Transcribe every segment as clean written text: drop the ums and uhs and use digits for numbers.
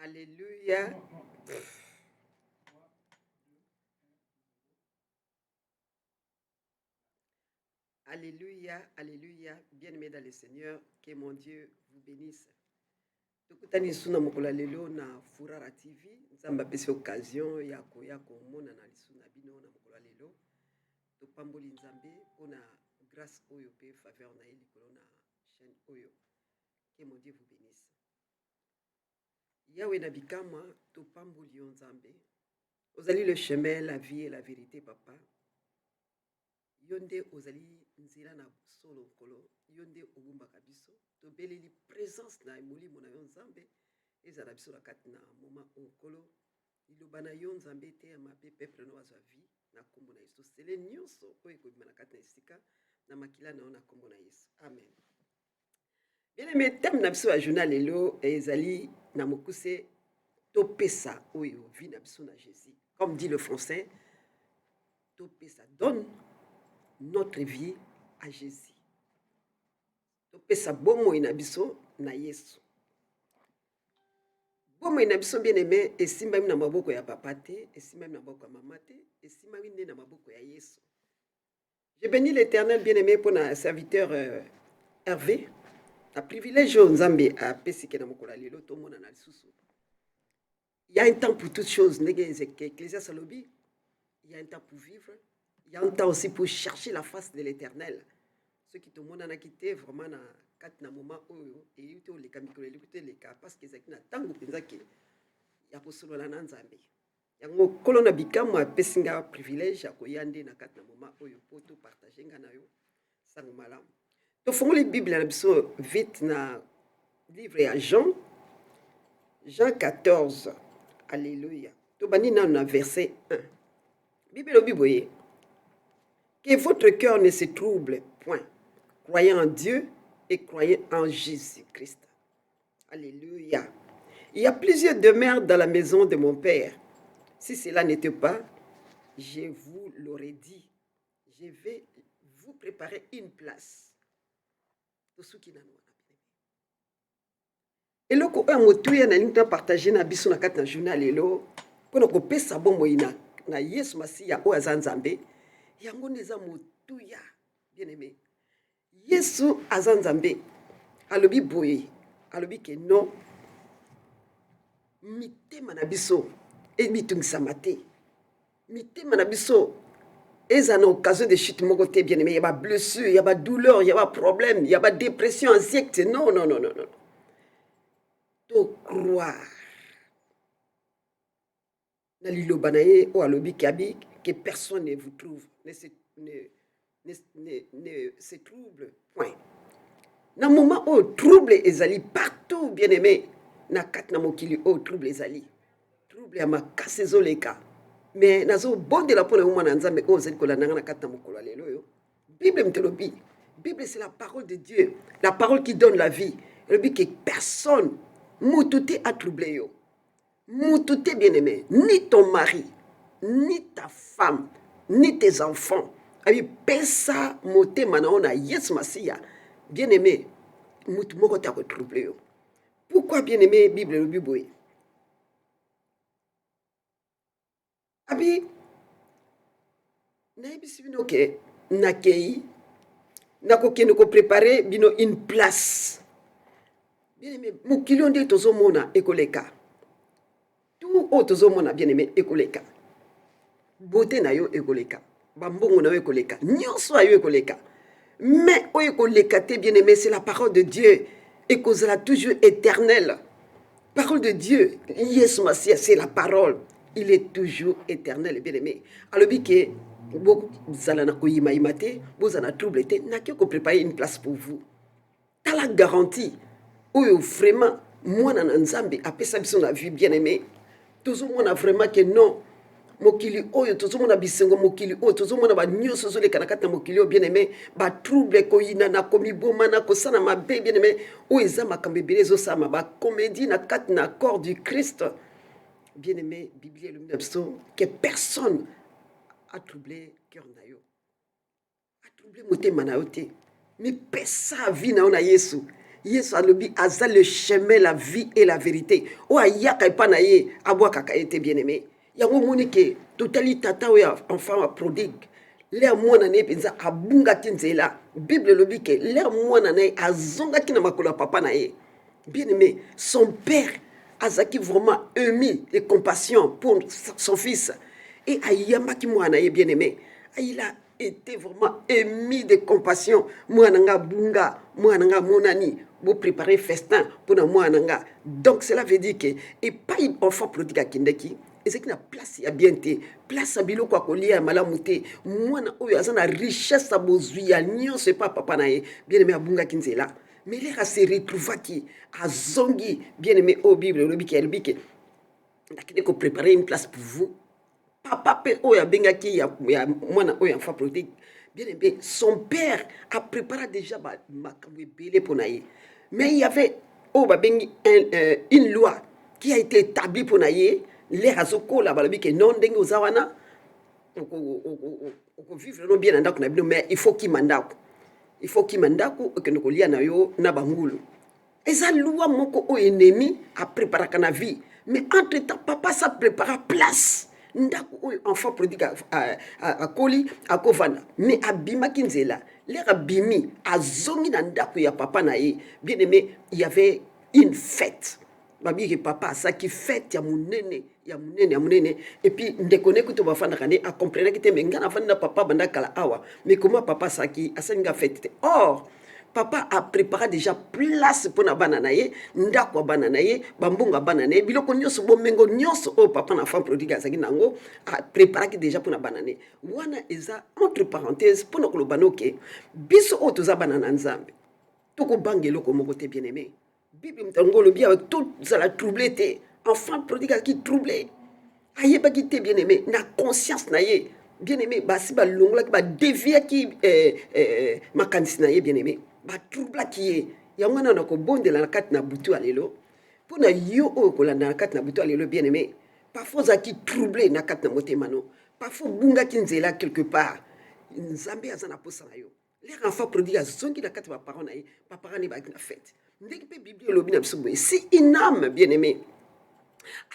Alléluia. Alléluia, alléluia. Bien-aimés dans le Seigneur, que mon Dieu vous bénisse. Tokutani suna mokolo lelo na Furara TV. Nzamba pesi occasion ya koya komona na lisuna bino na mokolo lelo. Topamboli nzambe pona grâce oyo pe faveur na eli kolona chaîne oyo. Que mon Dieu vous bénisse. Yahweh na bikama topamboli nzambe. Ozali le chemin, la vie et la vérité, papa. Yonde ozali nzira na solo nkolo yonde obumbaka biso tobeleli présence na molimo na yo nzambe ezala biso na kati na moma onkolo liloba na yo nzambe te ya mabe peuple no bazwa vie na kombo na yesu sele nyonso oyo ekobima na kati na esika na makila na yo na kombo na yesu amen. Bien aimé, thème na biso ya journal lelo ezali na mokuse topesa oyo vie na biso na Jésus, comme dit le français, topesa donne notre vie à Jésus. Topesa bomo inabiso na Yesu. Bomo inabiso bien aimé esimbami na maboko ya papa te, esimbami na maboko ya mama te, esimbami nde na maboko ya Yesu. Je bénis l'Éternel bien aimé pour notre serviteur Hervé. Un privilège au Nzambe à pesike na mokolo lelo to mona na lisusu. Il y a un temps pour toutes choses, nege Ecclésiaste alobi. Il y a un temps pour vivre. Il y a un temps aussi pour chercher la face de l'Éternel. Ceux qui te montrent na quitté vraiment na kat na moment oyo et yuto le kamikolo l'écouter les cas parce que zakina tango penzaki ya posolo la nzambe. Yango kolona bikamo apesinga privilège ya koyande na kat na moment oyo poto partager nga na yo sango malamu. To fongoli Bible na biso vite na livre ya Jean 14. Alléluia. To bani na verset 1. Bible obiboye. Que votre cœur ne se trouble point. Croyez en Dieu et croyez en Jésus-Christ. Alléluia. Il y a plusieurs demeures dans la maison de mon Père. Si cela n'était pas, je vous l'aurais dit. Je vais vous préparer une place. Eloko oyo motuya na linta partager na biso na kati na journal lelo pona kopesa bomoi na Yesu Masiya oyo aza Nzambe. Yango neza motuya bien aimé. Yesu aza Nzambe. Alobi boye, alobi ke non. Mitema na biso e mitungisama te. Mitema na biso eza na occasion de chute moko te bien aimé, il y a pas blessure, il y a pas douleur, il y a pas problème, il y a pas dépression, anxiété. Non. To croire. Na liloba na ye o alobi kabi que personne ne vous trouve, ne se trouble point. Na moment où trouble ezali partout bien aimé, na kat na mokili o trouble ezali. Trouble ya makasi ezoleka. Mais nazo bonde la pona mwana nzambe o ezali kolanda na kat na mokolo lelo yo. Bible mtelobi. Bible c'est la parole de Dieu, la parole qui donne la vie. Elle dit que personne moutouté a troublé yo. Moutouté bien aimé, ni ton mari, ni ta femme, ni tes enfants. Abi pesa moté manaona Yesu Masiya. Bien aimé, moutou moko ta retroublé yo. Pourquoi bien aimé Bible le biboy? Abi na yebisi bino ke nakei nakokende ko préparer bino une place. Bien aimé, mokili onde tozomona ekoleka. Tout o tozomona bien aimé ekoleka. Beauté na yo ekoleka. Bambongo na yo ekoleka. Nyonso ayo ekoleka. Mais oyo ekoleka te bien aimé, c'est la parole de Dieu et causera toujours éternelle. Parole de Dieu, Yesu Masiya, c'est la parole. Il est toujours éternel, bien aimé. Alors, que vous allez na vous allez trouble, n'a que préparer une place pour vous. T'as la garantie. Oyo vraiment, moi, na nzambe, après ça, biso na vie, bien aimé. Tout le monde a vraiment que non. Mokili oyo, tout le monde a bisengo mokili oyo, tout le monde a ba nyonso zo le kanakata mokili oyo, bien aimé. Ba trouble ko yina na komi boma na ko sana ma be, bien aimé. O eza makambe belezo sama ba comédie na kat na corps du Christ. Bien aimé, Bible le minabso que personne a troublé cœur na yo. A troublé motema na yo te. Mais pesa vie na ona Yesu. Yesu alobi aza le chemin, la vie et la vérité. O ayaka epa na ye abwakaka ete bien-aimé. Yango moni ke totali tata oyo enfant prodigue. Le mwana ne penza abungaki nzela. Bible lobi ke le mwana na ye azongaki na makolo ya papa na ye. Bien-aimé, son père azaki vraiment ému de compassion pour son fils. Et ayamaki mwana ye bien-aimé. Il a été vraiment ému de compassion. Mwananga bunga, mwananga monani, vous préparez festin pour mwananga. Donc cela veut dire que et pas une enfant prodigue à kindeki. Et c'est qu'il y a place ya bien te, place à bilo kwa kolia malamute, mwana oyo azana richesse à bozuya, nyon c'est pas papa nae, bien aimé abunga kinzela. Mais il a se retrouva qui a zongi, bien aimé au Bible, le bique, le bique. Il a préparer une place pour vous. Papa pe oyo benga ki ya mwana oyo enfant prodigue. Bien aimé, son père a préparé déjà makamwe belé pour nae. Mais il y avait une loi qui a été établie pour nae. Les razoko la balobi que non dengue ozawana on vivre non bien ndako na bino mais il faut qu'il mandako que nous kolia na yo na bangulu eza loi moko o ennemi a préparé kana vie mais entre temps papa ça prépara place ndako o enfant prodigue a koli a kovanda mais abima kinzela les abimi azongi na ndako ya papa na ye bien aimé il y avait une fête babi que papa ça qui fête ya munene et puis ndekone kuto bafanda kane a comprendre que te menga fanda papa banda kala awa mais comment papa ça qui a senga fête or papa a préparé déjà place pour na banana ye ndako banana ye bambunga banana ye biloko nyonso bomengo nyonso o papa na femme prodigue ça qui nango a préparé déjà pour na banana wana eza entre parenthèses pour na kolobano ke biso o toza banana nzambe toko bangelo ko moko te bien aimé Bible mtangolo bien avec tout ça la troublé té enfant prodigue qui troublé aye ba qui té bien aimé na conscience na ye bien aimé ba si ba longla ba dévier qui makanisi na ye bien aimé ba troubla qui est ya mwana na ko bonde la kat na butu alelo pour na yo o ko la na kat na butu alelo bien aimé parfois za qui troublé na kat na motema no parfois bunga qui nzela quelque part nzambe azana posa na yo les enfants prodigue zongi na kat ba parents na ye papa ni ba na fête ndeki pe Bible lobi na biso si une âme bien aimé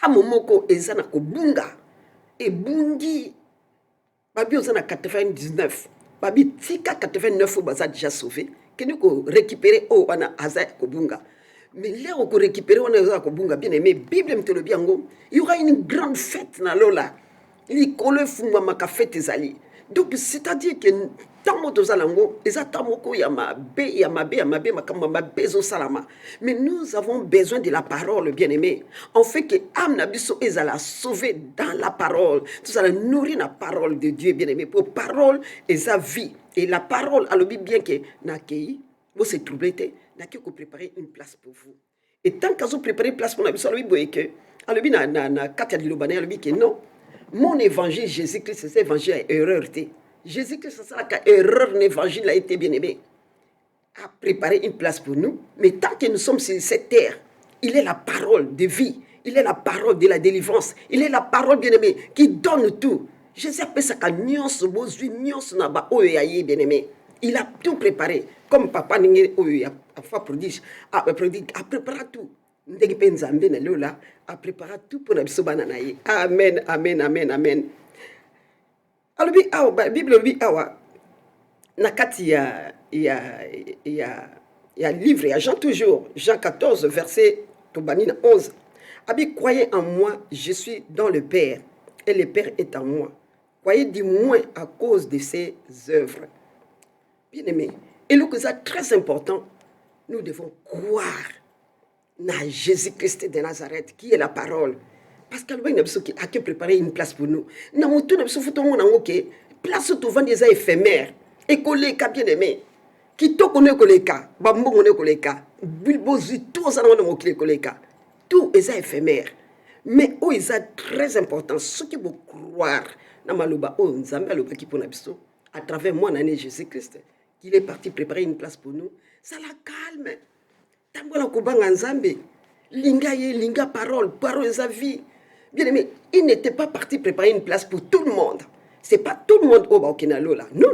a momoko ezana ko bunga et bungi babi ozana 99 babi tika 89 au baza déjà sauvé que nous ko récupérer o wana aza ko bunga mais là on ko récupérer wana aza ko bunga bien aimé Bible mtelo biango il y aura une grande fête na lola il kole fuma maka fête ezali donc c'est-à-dire que tant de zalango ezatamo ya mabe makamba mabezo salama mais nous avons besoin de la parole bien aimé en fait que âme na biso ezala sauver dans la parole tout ça nourrir la parole de Dieu bien aimé pour parole et sa vie et la parole alobi bien que nakei vous se troublez n'a que préparer une place pour vous et tant que vous préparez une place pour na biso alobi boye que alobi na katia dilobane alobi que non mon évangile Jésus-Christ c'est évangile erreur té Jésus-Christ, c'est ça qu'erreur l'évangile a été bien aimé, a préparé une place pour nous. Mais tant que nous sommes sur cette terre, il est la parole de vie, il est la parole de la délivrance, il est la parole bien aimé qui donne tout. Jésus appelle ça qu'à nuance, nuance naba oyaye bien aimé. Il a tout préparé, comme papa n'ingé oya a fait prodige, a préparé tout. Ndegi penzambe na lola a préparé tout pour la bisobana naye. Amen, amen, amen, amen. Alobi awa Bible lobi awa nakati ya livre ya Jean toujours Jean 14 verset tobanina 11 abi croyez en moi je suis dans le Père et le Père est en moi croyez du moins à cause de ses œuvres bien aimé et le que c'est très important nous devons croire na Jésus-Christ de Nazareth qui est la parole. Parce que l'Albanie a préparé une place pour nous. Nous avons tout le place où vend des éphémères. Et collé cas bien aimé. Qui te connaît collé cas. Bambou connaît collé cas. Bilbozi tout ça dans mon clé collé cas. Tout est éphémère. Mais où est très important. Ce qui vous croire. Namaluba oh nzambe aloba qui pour nabiso. À travers moi l'année Jésus-Christ. Qu'il est parti préparer une place pour nous. Ça la calme. Tambola kubanga nzambe. Linga parole sa vie. Bien aimé, il n'était pas parti préparer une place pour tout le monde. C'est pas tout le monde au Baokinalo là. Non.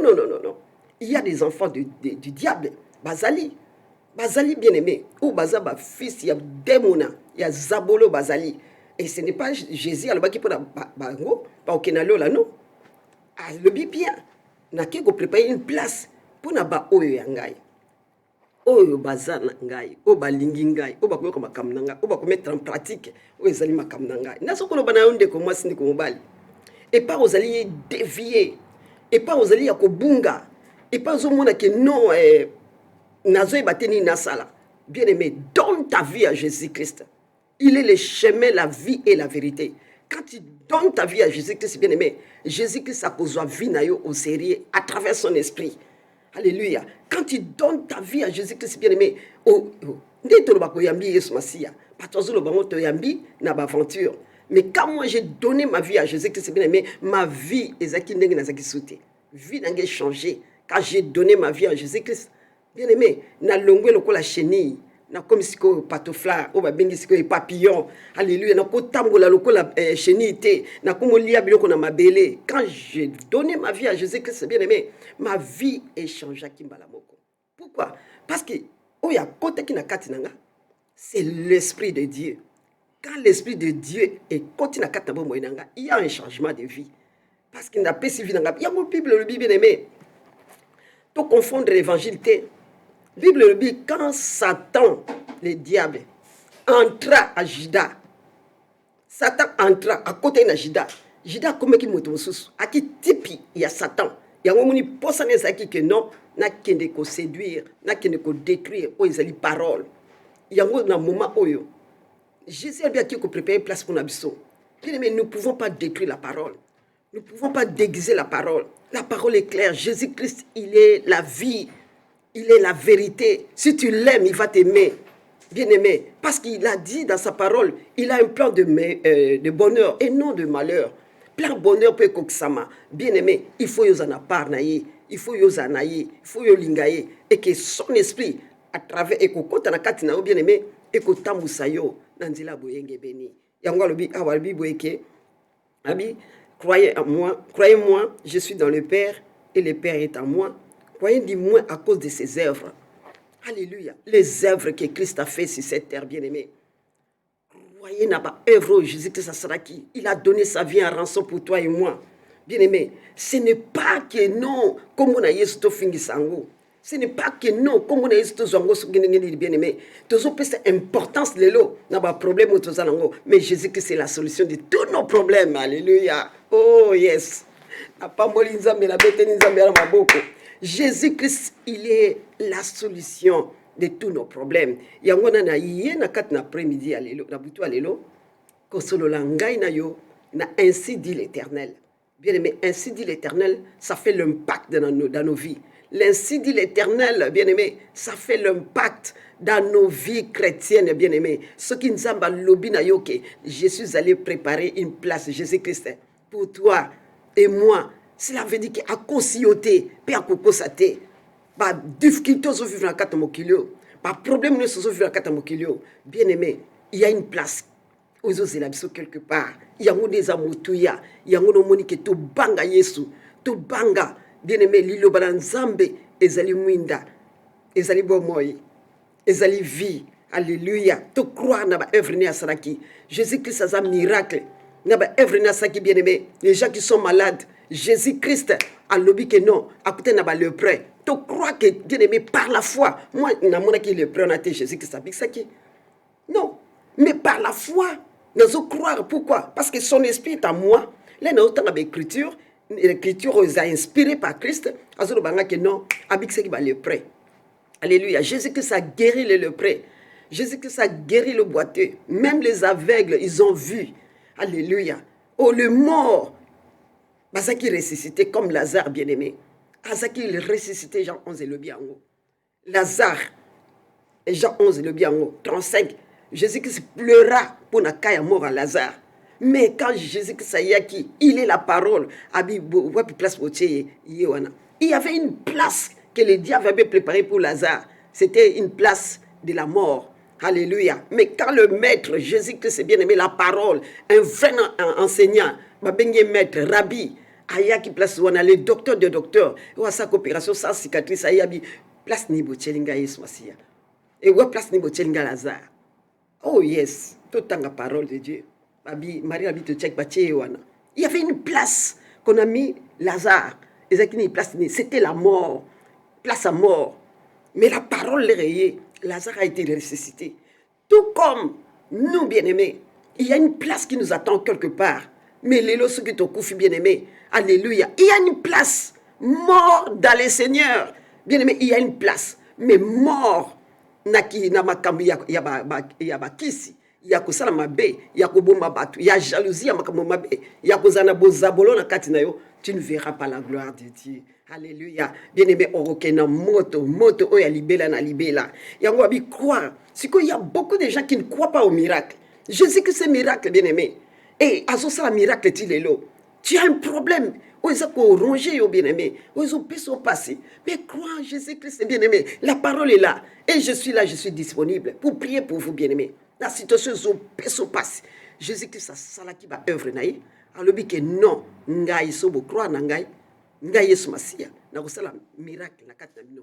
Il y a des enfants du diable. Bazali. Bazali bien-aimé, ou baza ba fils ya démona, ya zabolo bazali. Et ce n'est pas Jésus alors qui peut bango, pas au Kenalo là non. Ah le bien, na ke ko préparer une place pour na ba oyo ya ngai. Oyo baza na ngai, o balingi ngai, o bakoyoka makambo na ngai, o bakomettre en pratique oyo ezali makambo na ngai. Naso koloba na yo ndeko mwasi ndeko mobali. Et pas ozali ye dévier, et pas ozali ya kobunga, et pas ozomona ke non nazoyeba te nini nasala. Bien-aimé, donne ta vie à Jésus-Christ. Il est le chemin, la vie et la vérité. Quand tu donnes ta vie à Jésus-Christ, bien-aimé, Jésus-Christ a posé vie na yo au sérieux à travers son esprit. Alléluia. Quand tu donnes ta vie à Jésus-Christ, bien-aimé, mais quand moi j'ai donné ma vie à Jésus-Christ, bien-aimé, ma vie vie n'a changé. Quand j'ai donné ma vie à Jésus-Christ, bien-aimé, na longwe loko la chenille, na comme si ko patofla, o ba bengi siko papillon. Alléluia, na ko tambola loko la chenille, na ko molia biloko na mabele. Quand j'ai donné ma vie à Jésus-Christ, bien-aimé, ma vie est changée kimbala moko. Pourquoi? Parce que oya kote ki na kati nanga, c'est l'esprit de Dieu. Quand l'esprit de Dieu est kote na kati na bomo nanga, il y a un changement de vie. Parce qu'il n'a pas suivi nanga. Il y a mon Bible, le Bible bien-aimé. To confondre l'évangile te. Bible le dit, quand Satan, le diable, entra à Juda, Satan entra à côté de Juda. Juda, comme qui m'a dit, à qui tipi, il y a Satan. Il y a un moment où il pense que non, n'a qu'un de séduire, n'a qu'un de détruire, où ils ont les paroles. Il y a un moment où Jésus a bien préparé une place pour l'abisseau. Mais nous ne pouvons pas détruire la parole. Nous ne pouvons pas déguiser la parole. La parole est claire. Jésus-Christ, il est la vie. Il est la vérité. Si tu l'aimes, il va t'aimer. Bien-aimé. Parce qu'il a dit dans sa parole, il a un plan de bonheur et non de malheur. Plein bonheur peut koksama. Bien-aimé, il faut yozana parnaye. Il faut yozanaye. Il faut yolingaye. Et que son esprit, à travers ekokota na katina bien-aimé, ekotambusayo nanzila boyenge beni. Yangwa lobi awalbi boyeke. Abi, croyez-moi, je suis dans le Père et le Père est en moi. Croyez du moins à cause de ses œuvres. Alléluia. Les œuvres que Christ a fait sur cette terre, bien-aimé. Croyez n'a pas œuvre Jésus-Christ sera qui. Il a donné sa vie en rançon pour toi et moi. Bien-aimé, ce n'est pas que non, comme on a yesu to fingi sango. Ce n'est pas que non, comme on a yesu to zongo bien-aimé. Toujours plus importance lelo n'a pas problème au tozalango. Mais Jésus-Christ c'est la solution de tous nos problèmes. Alléluia. Oh yes. Jésus-Christ, il est la solution de tous nos problèmes. Yangona na yé na kat na après-midi alelo, na butu alelo, kosolo la ngai na yo, na ainsi dit l'Éternel. Bien aimé, ainsi dit l'Éternel, ça fait l'impact dans nos vies. L'ainsi dit l'Éternel, bien aimé, ça fait l'impact dans nos vies chrétiennes, bien aimé. Ce qui nous a lobby na yo que Jésus allait préparer une place, Jésus-Christ, pour toi et moi. Cela veut dire qu'à consioter, puis à cocosater, bah difficulté aux vivre dans quatre mokilio, bah problème nous aux vivre dans quatre mokilio. Bien aimé, il y a une place aux autres quelque part. Il y a des amotouya, il y a des moni que to banga Yesu, to banga. Bien aimé, lilo balanzambe, ezali mwinda, ezali bomoy, ezali vie. Alléluia. To croire na ba œuvre ni asaraki. Jésus-Christ a un miracle. Na ba œuvre ni asaraki bien aimé. Les gens qui sont malades. Jésus-Christ a lobby que non, à côté n'a pas le prêt. Tu crois que bien aimé par la foi. Moi, n'a mon qui le prêt on a été Jésus-Christ a ça qui. Non, mais par la foi, nous allons croire. Pourquoi? Parce que son esprit est en moi. Là, nous avons l'écriture. L'écriture a inspiré par Christ. Azolo banga que non, avec ce qui va le prêt. Alléluia. Jésus-Christ a guéri le lepreux. Jésus-Christ a guéri le boiteux. Même les aveugles, ils ont vu. Alléluia. Oh, le mort. Bazaki ressuscité comme Lazare bien-aimé. Azaki il ressuscité Jean 11 et le biango. Lazare, Jean 11 et le biango. 35. Jésus-Christ pleura pour na kaya mort à Lazare. Mais quand Jésus-Christ a yaki, il est la parole. Il y avait une place que le diable avait préparée pour Lazare. C'était une place de la mort. Alléluia. Mais quand le maître, Jésus-Christ, bien-aimé, la parole, un vrai enseignant, maître, rabbi, aya qui place où on a les docteurs de docteurs, ou à sa coopération sans cicatrice, aya bi place ni bochelinga yesmasia. Et où place ni botchenga Lazare. Oh yes, tout le temps la parole de Dieu. Marie habite check wana. Il y avait une place qu'on a mis Lazare. C'était la mort, place à mort. Mais la parole l'est rayée. Lazare a été ressuscité. Tout comme nous, bien-aimés, il y a une place qui nous attend quelque part. Mais les lots qui t'ont bien-aimé, alléluia. Il y a une place, mort dans le Seigneur. Bien-aimé, il y a une place, mais mort naki na makambo ya bakisi ya kosala mabe ya kobomba batu ya jalousie ya makambo mabe ya kozana bozabolo na kati na yo, tu ne verras pas la gloire de Dieu. Alléluia. Bien-aimé, orokena moto oya libela na libela. Yango abi croire. C'est qu'il y a beaucoup de gens qui ne croient pas au miracle. Je sais que c'est miracle, bien-aimé. Et à ce ça miracle tu as un problème. Ils ont rongé, bien-aimé. Ils ont pu se passer. Mais crois en Jésus-Christ, bien-aimé. La parole est là. Et je suis là, je suis disponible pour prier pour vous, bien-aimé. La situation se passe. Jésus-Christ, ça là qui va œuvre. Alors, que non, ngai sobo croire na ngai. Ngai Yesu Masia. Na kusala miracle na kati na bino.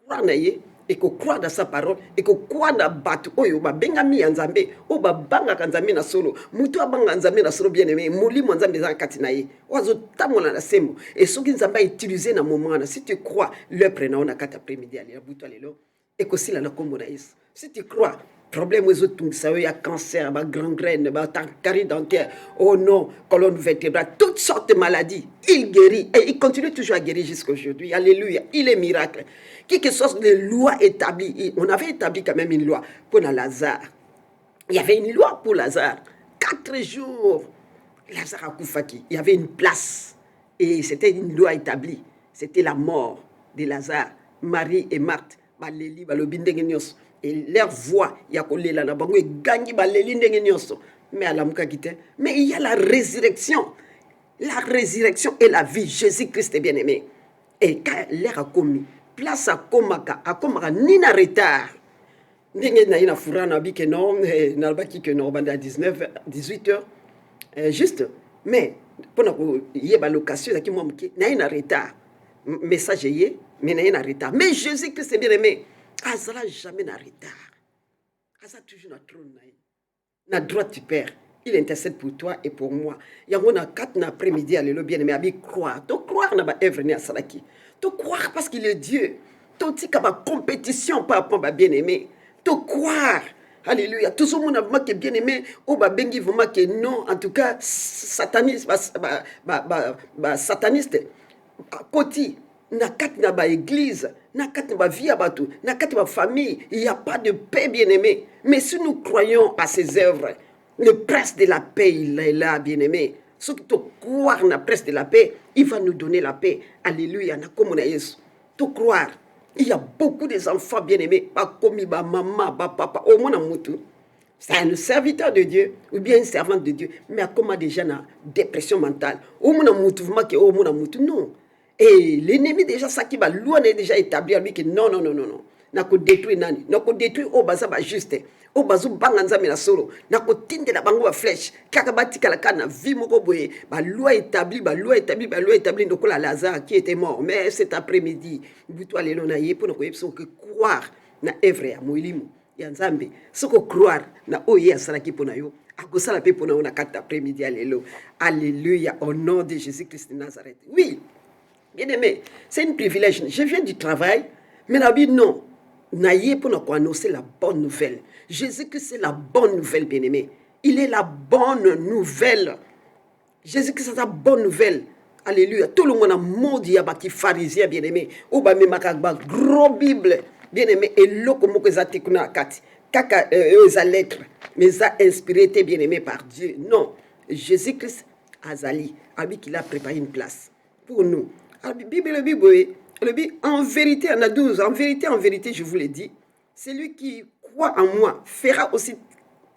Croire na ye et que croire dans sa parole et que croire na batu oyo ba bengami ya nzambe o ba banga kanzambe na solo mutu abanga nzambe na solo bien aimé molimo nzambe za kati na ye wazo tamola na sembo et soki nzambe utiliser na moment na si tu crois le prenant na kati après-midi ali butu alelo et que si la na kombo na Yesu si tu crois problème aux autres, ça y a cancer, gangrène, carie dentaire, oh non, colonne vertébrale, toutes sortes de maladies. Il guérit et il continue toujours à guérir jusqu'à aujourd'hui. Alléluia, il est miracle. Quelque chose de loi établie. On avait établi quand même une loi pour Lazare. Il y avait une loi pour Lazare. 4 jours, Lazare a Koufaki. Il y avait une place et c'était une loi établie. C'était la mort de Lazare. Marie et Marthe, et leur voix, mais il y a la résurrection. La résurrection et la vie. Jésus-Christ est bien-aimé. Et quand l'air a commis, place à Komaka, ni na retard. Ndenge na ina furana bi que non, na baki que non, banda 18 heures. Juste, mais pour y a location, na ina retard. Message yé, mais na ina retard. Mais Jésus-Christ est bien-aimé. Azala jamais na retard. Azala toujours na trône na droit du Père. Il intercède pour toi et pour moi. Il y a 4 après-midi à l'élo bien-aimé à croire. Tu croire na ba œuvre ni à salaki. Tu croire parce qu'il est Dieu. Tu dis que ba compétition par rapport à bien-aimé. Tu croire. Alléluia. Tout ce monde a bien-aimé ou ba bengi vraiment que non en tout cas sataniste sataniste côté na kati na ba église, na kati na ba vie abatu, na kati na ba famille, il n'y a pas de paix bien-aimé. Mais si nous croyons à ses œuvres, le prince de la paix, il est là, bien-aimé. Ceux qui te croient dans le prince de la paix, il va nous donner la paix. Alléluia. Tu croire. Il y a beaucoup d'enfants bien-aimés, pas comme ma maman, ma papa, au moins c'est un serviteur de Dieu ou bien une servante de Dieu, mais comment déjà une dépression mentale. Au moins non. Et l'ennemi déjà, ça qui va loin est déjà établi à lui que non. N'a ko détruire nani, n'a ko détruire au baza ba juste, au bazu banga nzambe na solo, n'a ko tinde la bango ba flèche, kaka batika la kana vie moko boye, ba loi établie, ndoko la Lazare qui était mort, mais cet après-midi, buto alelo na ye pour ko que croire na œuvre ya moilimu ya nzambe, soko croire na oye asala ki pona yo. Agosala pe pona na kata après-midi alelo. Alléluia au nom de Jésus-Christ de Nazareth. Oui. Bien-aimé, c'est un privilège. Je viens du travail, mais la vie, non. Naïe pour nous annoncer la bonne nouvelle. Jésus-Christ, c'est la bonne nouvelle, bien-aimé. Il est la bonne nouvelle. Jésus-Christ, c'est la bonne nouvelle. Alléluia. Tout le monde a maudit, il y a des pharisiens, bien-aimé. Ou bien, gros Bible, bien-aimé. Et l'eau, comme vous avez dit, kaka, eux, lettre, mais ça inspiré, bien-aimé par Dieu. Non. Jésus-Christ, Azali, avec qu'il a préparé une place pour nous. La Bible, en vérité, en a 12, en vérité, je vous l'ai dit, celui qui croit en moi fera aussi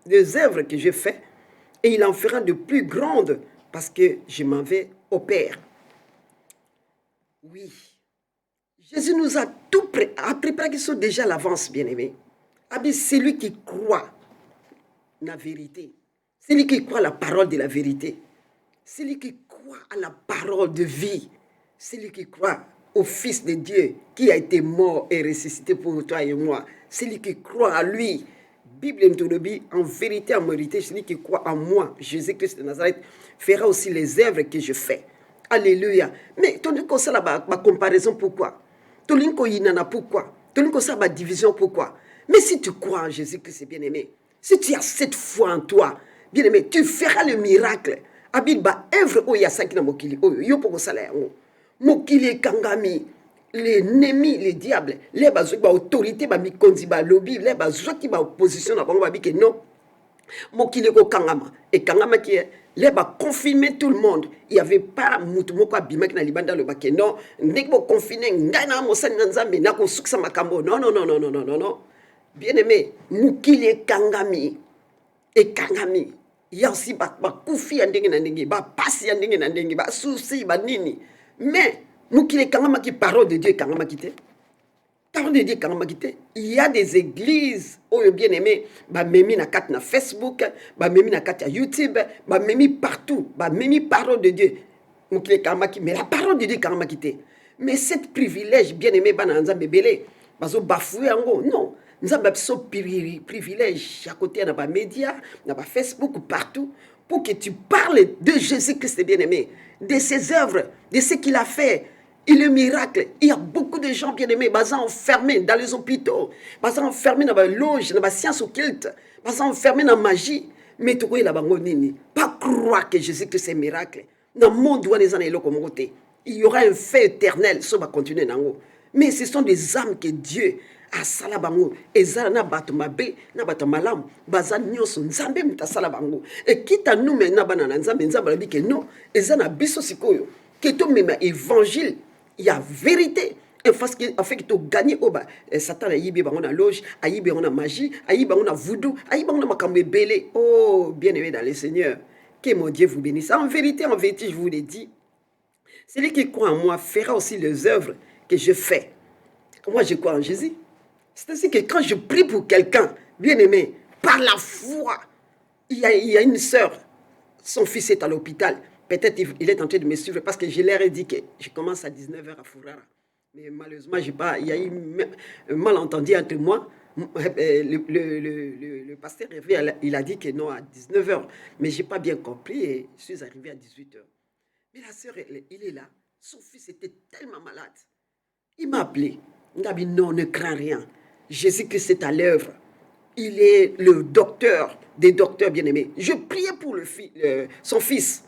des œuvres que je fais, et il en fera de plus grandes, parce que je m'en vais au Père. Oui. Jésus nous a tout préparé, qu'ils sont déjà à l'avance, bien-aimés. C'est lui qui croit la vérité. C'est lui qui croit à la parole de la vérité. C'est lui qui croit à la parole de vie. C'est lui qui croit au Fils de Dieu qui a été mort et ressuscité pour toi et moi. Celui qui croit à lui. Bible dit, en vérité, en vérité, celui qui croit en moi, Jésus-Christ de Nazareth, fera aussi les œuvres que je fais. Alléluia. Mais tu as ça là, ma comparaison, pourquoi? Tu as pourquoi? Tu as ça, ma division, pourquoi? Mais si tu crois en Jésus-Christ, c'est bien aimé. Si tu as cette foi en toi, bien aimé, tu feras le miracle. Abil ba œuvre o ya sakina mokili o yo poko sala yango. Mokili kangami l'ennemi, les diables, les bazouki ba autorité ba mikonzi ba lobby, les bazouki ba opposition na bango ba bike non. Mokili ko kangama et kangama qui est les ba confiner tout le monde. Il y avait pas mutu moko abima ki na libanda le bake non. Ndek bo confiner ngana mo sani nzambe na ko suksa makambo. Non non non non non non non. Bien aimé, mokili kangami et kangami. Il y a aussi ba kufi ndenge na ndenge, ba pasi ndenge na ndenge, ba souci ba nini. Mais mukile kangama ki parole de Dieu kangama kité. Parole de Dieu kangama kité. Il y a des églises oh bien aimé, ba memi na kat na Facebook, ba memi na kat ya YouTube, ba memi partout, ba memi parole de Dieu. Mukile kangama ki, mais la parole de Dieu kangama kité. Mais cette privilège bien aimé ba na nzambe belé, bazo bafoué ngo non. Nous avons ce privilège à côté de nos médias, de nos Facebook, partout, pour que tu parles de Jésus-Christ bien-aimé, de ses œuvres, de ce qu'il a fait. Il est miracle. Il y a beaucoup de gens bien-aimés, enfermés dans les hôpitaux, enfermés dans la loge, dans la science occulte, enfermés dans la magie. Mais tu vois, pas croire que Jésus-Christ est miracle. Dans le monde où il y aura un fait éternel, ça va continuer. Mais ce sont des âmes que Dieu asala bango ezala na bato mabe na bato malamu baza nyonso nzambe mutasala bango et kita nous maintenant bana na nzambe nzambe labi ke non ezana biso sikoyo ke to mema évangile il y a vérité en fait que tu gagner oba Satan ayibi bango na loge ayibi bango na magie ayibi bango na voodoo ayibi bango na makambo ebele. Oh bien-aimé dans le Seigneur, que mon Dieu vous bénisse. En vérité je vous l'ai dit, celui qui croit en moi fera aussi les œuvres que je fais. Moi je crois en Jésus. C'est-à-dire que quand je prie pour quelqu'un, bien aimé, par la foi, il y a une sœur, son fils est à l'hôpital. Peut-être il est en train de me suivre parce que je leur ai dit que je commence à 19h à Fourara. Mais malheureusement, il y a eu un malentendu entre moi. Le pasteur il a dit que non à 19h. Mais je n'ai pas bien compris et je suis arrivé à 18h. Mais la sœur, il est là. Son fils était tellement malade. Il m'a appelé. Il m'a dit non, ne crains rien. Jésus-Christ est à l'œuvre. Il est le docteur des docteurs bien-aimés. Je priais pour son fils.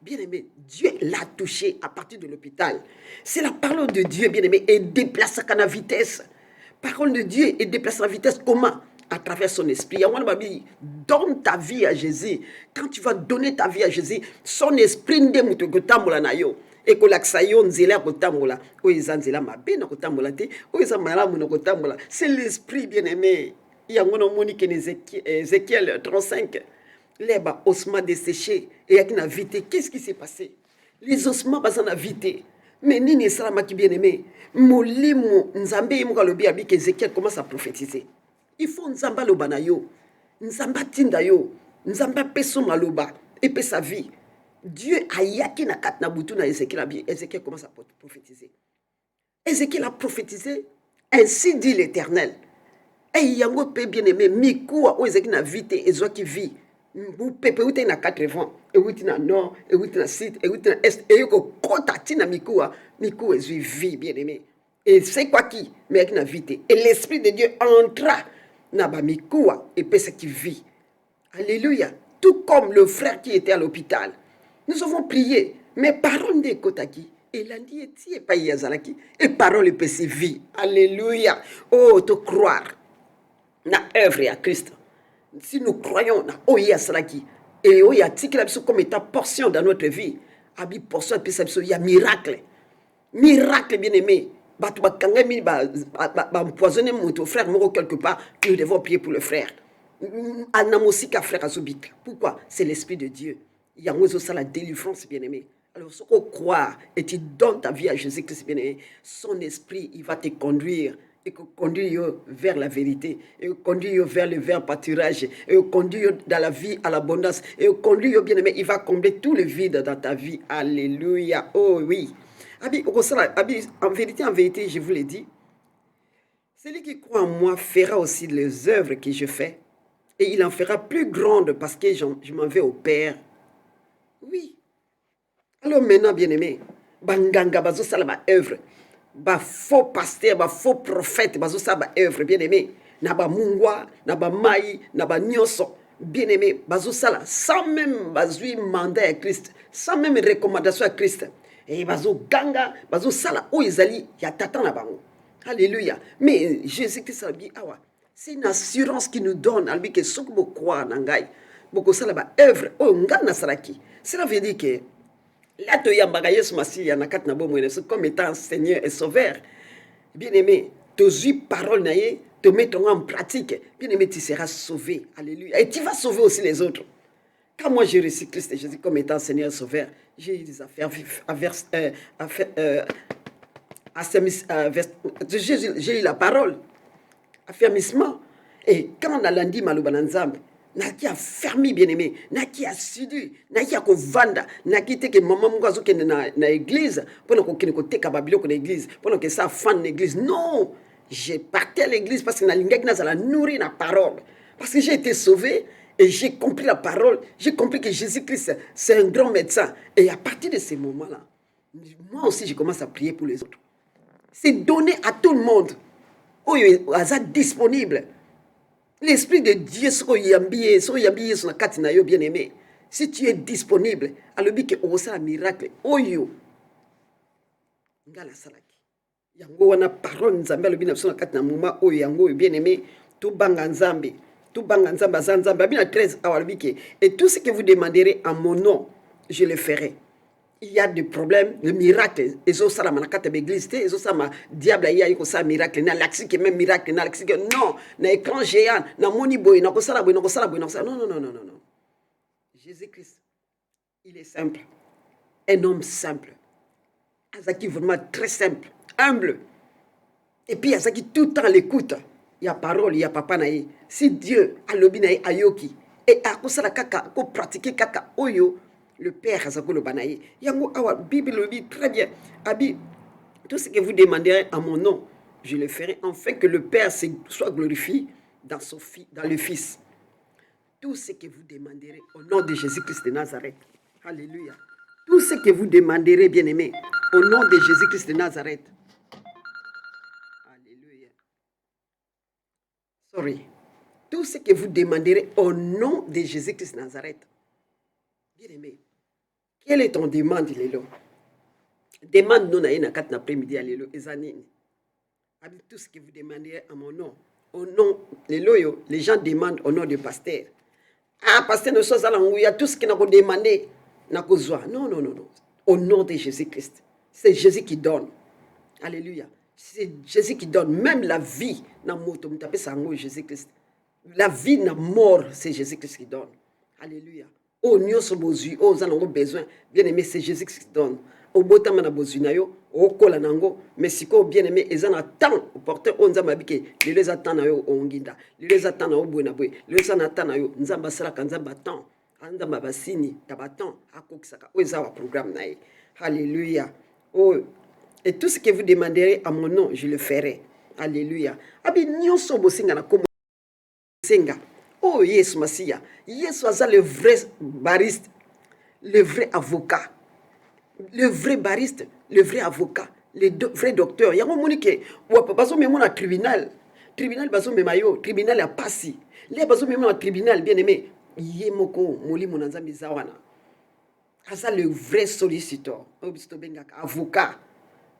Bien-aimé, Dieu l'a touché à partir de l'hôpital. C'est la parole de Dieu, bien-aimé, et déplace à la vitesse. Parole de Dieu et déplace à la vitesse. Comment? À travers son esprit. Donne ta vie à Jésus. Quand tu vas donner ta vie à Jésus, son esprit ne m'a et que l'axayon nzela kotambola o ezanzela mabe na kotambola te o ezamala na kotambola. C'est l'esprit bien-aimé. Il y a un monique Ézéchiel 35. Les ossements desséchés et avec na vité. Qu'est-ce qui s'est passé? Les ossements basant na vité. Mais nini salama qui bien-aimé. Molimo nzambe imuka lobi abik Ézéchiel commence à prophétiser. Il faut nzamba loba na yo. Nzamba tinda yo. Nzamba peso maloba et pe sa vie. Dieu a yaki na kat na butu na Ézéchiel. Ézéchiel commence à prophétiser. Ézéchiel a prophétisé, ainsi dit l'Éternel. Et yango pe bien aimé, mikoua o Ézéchiel na vite et zo qui vit. Vous pepe ou na 80, et ou na nord, et ou na sud, et ou na est, et ko kota tina mikoua, mikoua zo vit bien aimé. Et c'est quoi qui mais na vite. Et l'esprit de Dieu entra na ba mikoua et pe ce qui vit. Alléluia. Tout comme le frère qui était à l'hôpital. Nous avons prié, mais parole de Kotaki, et lundi et pas Yazalaki, et parole de vie. Alléluia. Oh, te croire, na œuvre à Christ. Si nous croyons, na Oya Salaki, et Oya Tikilabso comme étant portion dans notre vie, Abi portion de il y a miracle. Miracle bien aimé. Batouba Kangami, empoisonner mon frère, mort quelque part, nous devons prier pour le frère. Anamosika frère Azubik. Pourquoi? C'est l'esprit de Dieu. Il y a la délivrance, bien-aimé. Alors, ce qu'on croit et tu donnes ta vie à Jésus-Christ, bien-aimé, son esprit, il va te conduire et conduire vers la vérité, et conduire vers le vrai pâturage, et conduire dans la vie à l'abondance, et conduire, bien-aimé, il va combler tout le vide dans ta vie. Alléluia. Oh oui. En vérité, je vous l'ai dit, celui qui croit en moi fera aussi les œuvres que je fais, et il en fera plus grandes parce que je m'en vais au Père. Oui. Alors maintenant, bien-aimé, banganga bazo sala ba œuvre, ba faux pasteur, ba faux prophète, bazo sala ba œuvre, bien-aimé, na ba mungwa, na ba mai, na ba nyonso, bien-aimé, bazo sala, sans même bazui mandat à Christ, sans même recommandation à Christ. Et bazo ganga, bazo sala, o ezali, ya tata na bango. Alléluia. Mais Jésus-Christ a dit, c'est une assurance qui nous donne, albi que ce que vous croyez, nangai, beaucoup sala ba œuvre, o ngana saraki. Cela veut dire que là, tu y a Yesu Masiya na kat na bomo comme étant Seigneur et Sauveur. Bien-aimé, tes paroles naïe, te mettront en pratique. Bien-aimé, tu seras sauvé. Alléluia. Et tu vas sauver aussi les autres. Quand moi j'ai reçu Christ et Jésus comme étant Seigneur et Sauveur, j'ai eu des affaires, j'ai eu la parole, affermissement. Et quand on a lundi maloubananzam, naki a fermé bien-aimé, naki a assidu, naki a kovanda, naki te que maman mougazo kende na église, pendant qu'on kende kote kababilo ko na église, pendant que ça fan l'église. Non, j'ai parti à l'église parce que na lingaki na la nourrir la parole, parce que j'ai été sauvé et j'ai compris la parole, j'ai compris que Jésus-Christ c'est un grand médecin. Et à partir de ces moments-là, moi aussi je commence à prier pour les autres. C'est donné à tout le monde. Oh, il disponible. L'Esprit de Dieu, bien-aimé. Si tu es disponible, alors que tu as un miracle. Oyo. Ngala salaki. Yango wana parole nzambe alobi na biso na kati na moma oyo yango bien-aimé, tout banga nzambe. Tout banga nzambe azanzambe. Abina 13 awalobi ke. Et tout ce que vous demanderez en mon nom, je le ferai. Il y a des problèmes, des miracles. Et ça, ça, la carte de l'église, et ça, ma diable, il y a un miracle. Na l'axi qui même miracle, na l'axi que non, na écran géant, na moni boy, na kosala boy, na kosala boy, na kosala. Non, non, non, non, non, non. Jésus-Christ, il est simple. Un homme simple. Azaki vraiment très simple, humble. Et puis Azaki tout le temps l'écoute. Il y a parole, il y a papa naï. Si Dieu a lobi naï ayoki et a kosala kaka, ko pratiquer kaka oyo. Le Père Azakolo Banaï. Yango Awa, Bible le dit très bien. Abi, tout ce que vous demanderez en mon nom, je le ferai, afin que le Père soit glorifié dans le Fils. Tout ce que vous demanderez au nom de Jésus-Christ de Nazareth. Alléluia. Tout ce que vous demanderez, bien-aimés, au nom de Jésus-Christ de Nazareth. Alléluia. Sorry. Tout ce que vous demanderez au nom de Jésus-Christ de Nazareth. Bien-aimés. Quelle est ton demande, Lélo? Demande nous na kat après-midi à Lélo, Ezanine. Avec tout ce que vous demandez à mon nom. Au nom, Lélo, les gens demandent au nom du pasteur. Ah, pasteur, nous sommes à l'angouille, tout ce que nous avons demandé, n'a pas besoin. Non, non, non, non. Au nom de Jésus-Christ. C'est Jésus qui donne. Alléluia. C'est Jésus qui donne. Même la vie, n'a moto, Jésus-Christ. La vie n'a mort, c'est Jésus-Christ qui donne. Alléluia. Oh, nous sommes besoin, oh, nous avons besoin. Bien aimé, c'est Jésus qui donne. Au botam na besoin na yo, au kola nango, mais si ko bien aimé, ils en attendent. Au porteur, on zamba bike, les attendent na yo onginda, les attendent na yo bouena boué, les en attendent na yo, nzamba sala kanzamba temps, nzamba basini, tabaton, akokisaka, o ezawa programme na ye. Alléluia. Oh, et tout ce que vous demanderez à mon nom, je le ferai. Alléluia. Abi nyonso bosinga na komo senga. Oh, Yesu Masiya. Yesu aza le vrai bariste, le vrai avocat. Le vrai bariste, le vrai avocat, le vrai docteur. Il y a un moment qui bazo même na tribunal. Tribunal bazo même yo, tribunal a passi. Les bazo même na tribunal bien aimé. Yemoko moli monanzambi zawana. Aza le vrai solliciteur. Avocat.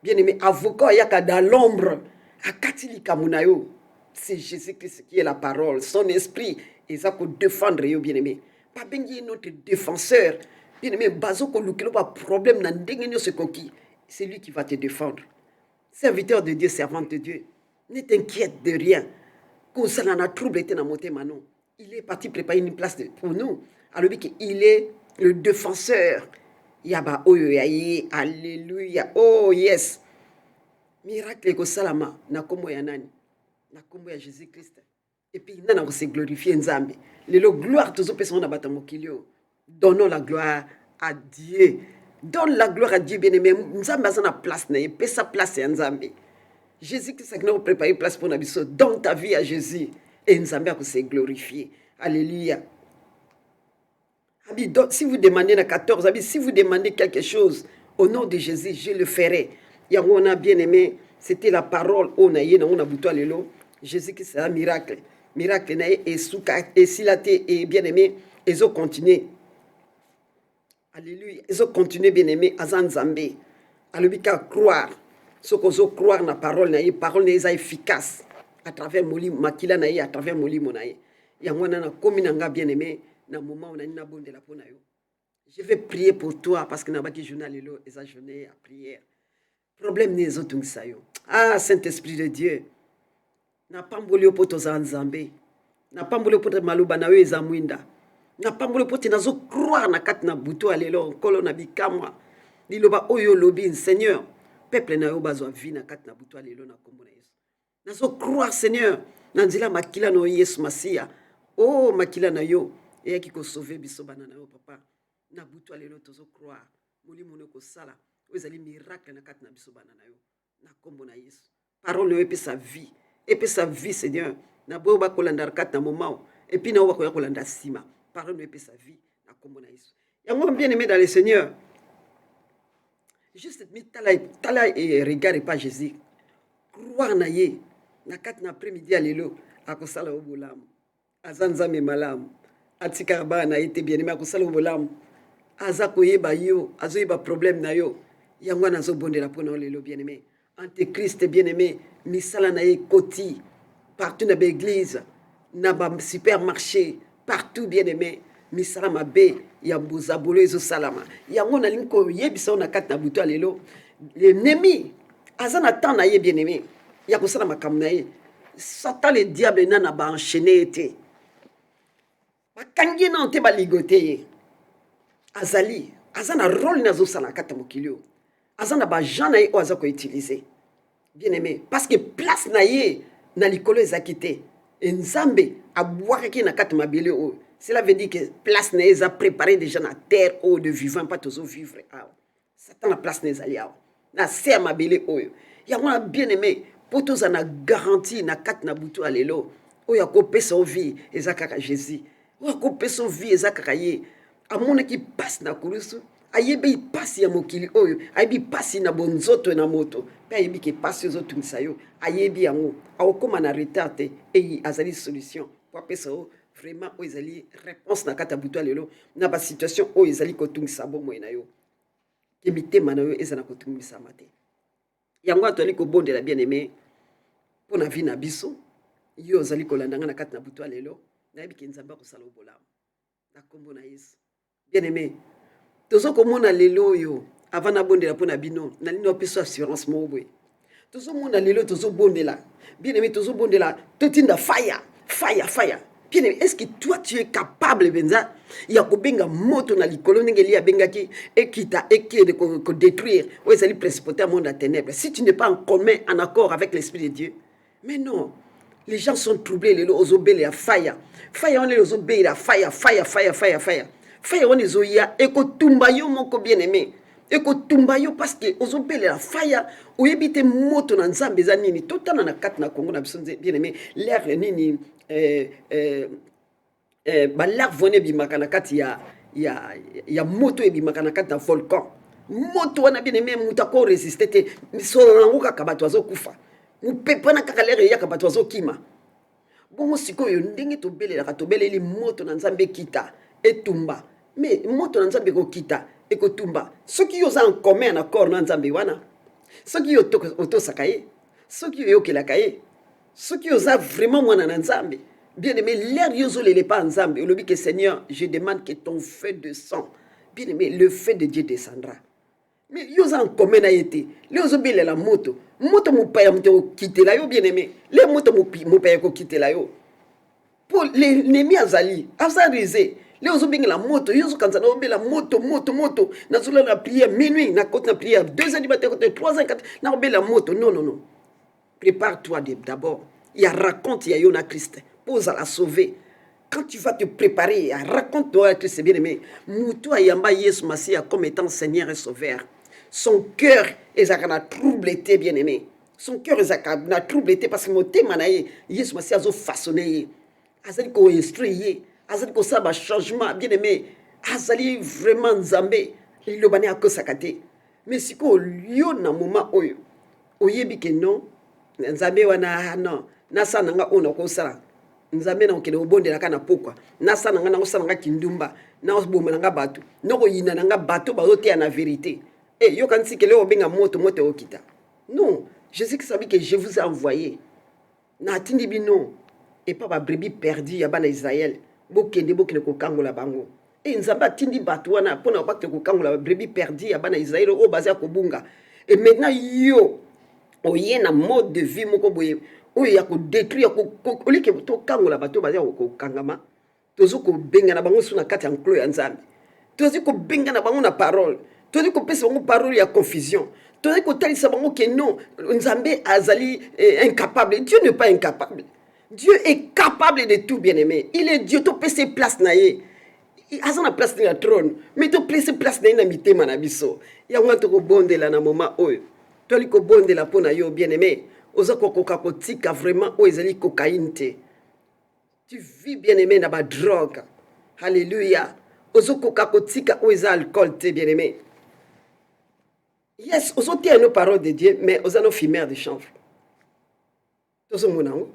Bien aimé, avocat yaka dans l'ombre. Akatili kamunayo. C'est Jésus-Christ qui est la parole, son esprit, et ça pour défendre, bien aimé. Pas bien notre défenseur, bien aimé, bazo ko lukelo pas problème nan dengenyo ce coquille, c'est lui qui va te défendre. Serviteur de Dieu, servante de Dieu, ne t'inquiète de rien. Quand ça n'a trouble été dans monté manon, il est parti préparer une place pour nous. Alors il est le défenseur. Yaba oyo yaye, alléluia. Oh yes. Miracle ko salama na komo ya nani? Na kombo ya Jésus-Christ. Et puis, nana se glorifier Nzambe. Le gloire, tous les personnes na batamokilio. Donnons la gloire à Dieu. Donne la gloire à Dieu, bien-aimé. Nzambe a sa place, paie sa place à Nzambe. Jésus-Christ a préparé place pour nous. Donne ta vie à Jésus. Et Nzambe a se glorifier. Alléluia. Si vous demandez la 14, si vous demandez quelque chose au nom de Jésus, je le ferai. On a bien aimé, c'était la parole. On a boutoua lelo. Jésus qui c'est un miracle. Miracle et souka et silaté et bien aimé, ils ont continué. Alléluia. Ils ont continué bien aimé à Zanzambé. Alléluia, croire. Ce qu'on veut croire na parole na parole est efficace à travers moli makila na à travers moli monaye. Yango na komi na nga bien aimé. Na moment où on a une bonne de la ponayo. Je vais prier pour toi parce que n'a pas qui journal et sa journée à prière. Problème n'est autres sayo. Ah Saint-Esprit de Dieu. N'a pas mbolio poto za nzambe. N'a pas mbolio poto maluba na we za mwinda. N'a pas mbolio poto nazo croire na kat na buto alelo kolo na bikamwa. Liloba oyo lobi Seigneur. Peuple na yo bazwa vie na kat na buto alelo na kombo na Yesu. Nazo croire Seigneur. Nanzila makila no Yesu Masia. Oh makila na yo. Et qui ko sauver biso banana yo papa na butu alelo tozo croire moli mono ko sala ozali miracle na kat na biso banana yo na kombo na Yesu parole yo sa vie Seigneur na bo ba kolanda kat na moment et puis na ba ko kolanda sima parole yo sa vie na kombo na Yesu yango bien aimé dans le Seigneur juste mi tala et regarde pas Jésus croire na ye na kat na après-midi alelo akosala obolamu azanza me malamu atika ba na été bien aimé ko sala bolam aza ko yeba yo azo yeba problème na yo yango na zo bondela pona lelo bien aimé antéchrist bien aimé misala na ye koti partout na l'église na ba supermarché partout bien aimé misala mabe ya bozabolo ezo salama yango na linko yebisa na kat na buto lelo l'ennemi aza na temps na ye bien aimé ya ko sala makamna ye Satan le diable na ba enchaîné été bakangi na te baligote ye azali azana rôle nazo sala kata mokilio azana ba gens na ye o azako utiliser bien aimé parce que place na ye na likolo ezakite nzambe abwaki na kata mabele o cela veut dire que place na ye eza préparé déjà na terre o de vivant pas tozo vivre awa Satan na place na ezali awa na se mabele oyo yango na bien aimé po toza na garantie na kata na butu alelo oyo akopesa o vie ezakaka Jésus Wako son vie ezakaka ye amona ki passe na kurusu ayebe passe ya mokili oyo ayebi passe na bonzoto na moto pe ayebi ki passe zo tumisa yo ayebi yango akoma na retard te e azali solution pour pesa vraiment o ezali réponse na kata buto lelo na ba situation o ezali ko tungisa bomo na yo kebitema na yo ezana ko tungisa mate yango atoli ko bondela bien aimé pona vie na biso yo zali ko landanga na kata na buto lelo nayebi ke nzambe akosala obolamu na kombo na Yesu bien aimé tozo komona lelo oyo avant na bondela mpona bino na lino apeso assurance moko boye tozomona lelo tozobondela bien aimé tozobondela totinda fire bien aimé est-ce que toi tu es capable benza ya kobenga moto na likolo ndenge li abengaki ekita ekede ko détruire ou ezali principauté monde à ténèbres si tu n'es pas en commun en accord avec l'esprit de Dieu mais non. Les gens sont troublés, les ozobele à fire. Fire on les ozobele à fire. Fire on les oya eko tumbayo moko bien aimé. Eko tumbayo parce que ozobele à fire ou ebite moto na nzambe za nini totana na kat na Congo na bisonze bien aimé l'air nini ba l'air vone bimaka na kat ya moto ebimaka na kat na volcan. Moto wana bien aimé mutako résister te solo ngoka kabato azokufa. Mupepana kakalere yaka bato azokima bongo sikoyo ndenge tobelelaka tobeleli moto na nzambe kita etumba mais moto na nzambe kokita ekotumba soki yo za en commun na corps na nzambe wana soki yo otosaka ye soki yo yokelaka ye soki yo za vraiment mwana na nzambe bien aimé l'air yo zolele pa nzambe olobi que Seigneur je demande que ton feu descend bien aimé le feu de Dieu descendra mais yo za en commun na yete le ozobelela moto mopaya moto kitela yo bien aimé les moto mopaya ko kitela yo pour l'ennemi azali azarisé les ozobengela moto yo zokanza na obela moto na zola na prière minuit na côté na prière 2h du matin côté 3h 4 na obela moto non prépare-toi d'abord il y a raconte ya yo na Christ pour la sauver quand tu vas te préparer, raconte-toi que c'est bien aimé. Moutou ayamba Yesu Masia comme étant Seigneur et Sauveur. Son cœur est troublé, bien aimé. Son cœur est troublé parce que mon thème est Yesu Masia a façonné. Azali ko instruire, azali ko saba changement, bien aimé. Azali vraiment nzambe. Il bani a sakate. Mais si ko liyo na moment oyo, oyebi ke non, nzambe wana non, nasa nanga ona ko sala. Nzambe na okende obondela kana pokwa nasa nanga na osala nga kindumba na osboma nanga bato noko yina nanga bato bazoteya na vérité yo kanisi kele obenga moto okita non Jésus qui savait que je vous ai envoyé na atindi bino et pas ba brebis perdu ya bana Israël bokende kokangola bango nzambe atindi bato wana pona bakte kokangola ba brebis perdu ya bana Israël o baza kobunga et maintenant yo oye na mode de vie moko boye oyo ya kodétruire olike tokangola bato baza kokangama tozo kobengana bango suna kati ya nkolo ya nzambe tozi kobengana bango na parole tozi kopesa bango parole ya confusion tozi kotalisa bango ke non nzambe azali incapable. Dieu n'est pas incapable. Dieu est capable de tout, bien aimé. Il est Dieu. Tu peux se place na ye aza na place na trône mais tu peux place na ye na mitema na biso yango tokobondela na moment oyo toli kobondela pona yo bien aimé. Oza kokoka kotika vraiment o ezali cocaïne te. Tu vis bien aimé na ba drogue. Alléluia. Ozo koka kotika o eza alcool te bien aimé. Yes, ozo tia nos paroles de Dieu mais oza no fumeur de chanvre. Tozo mona o.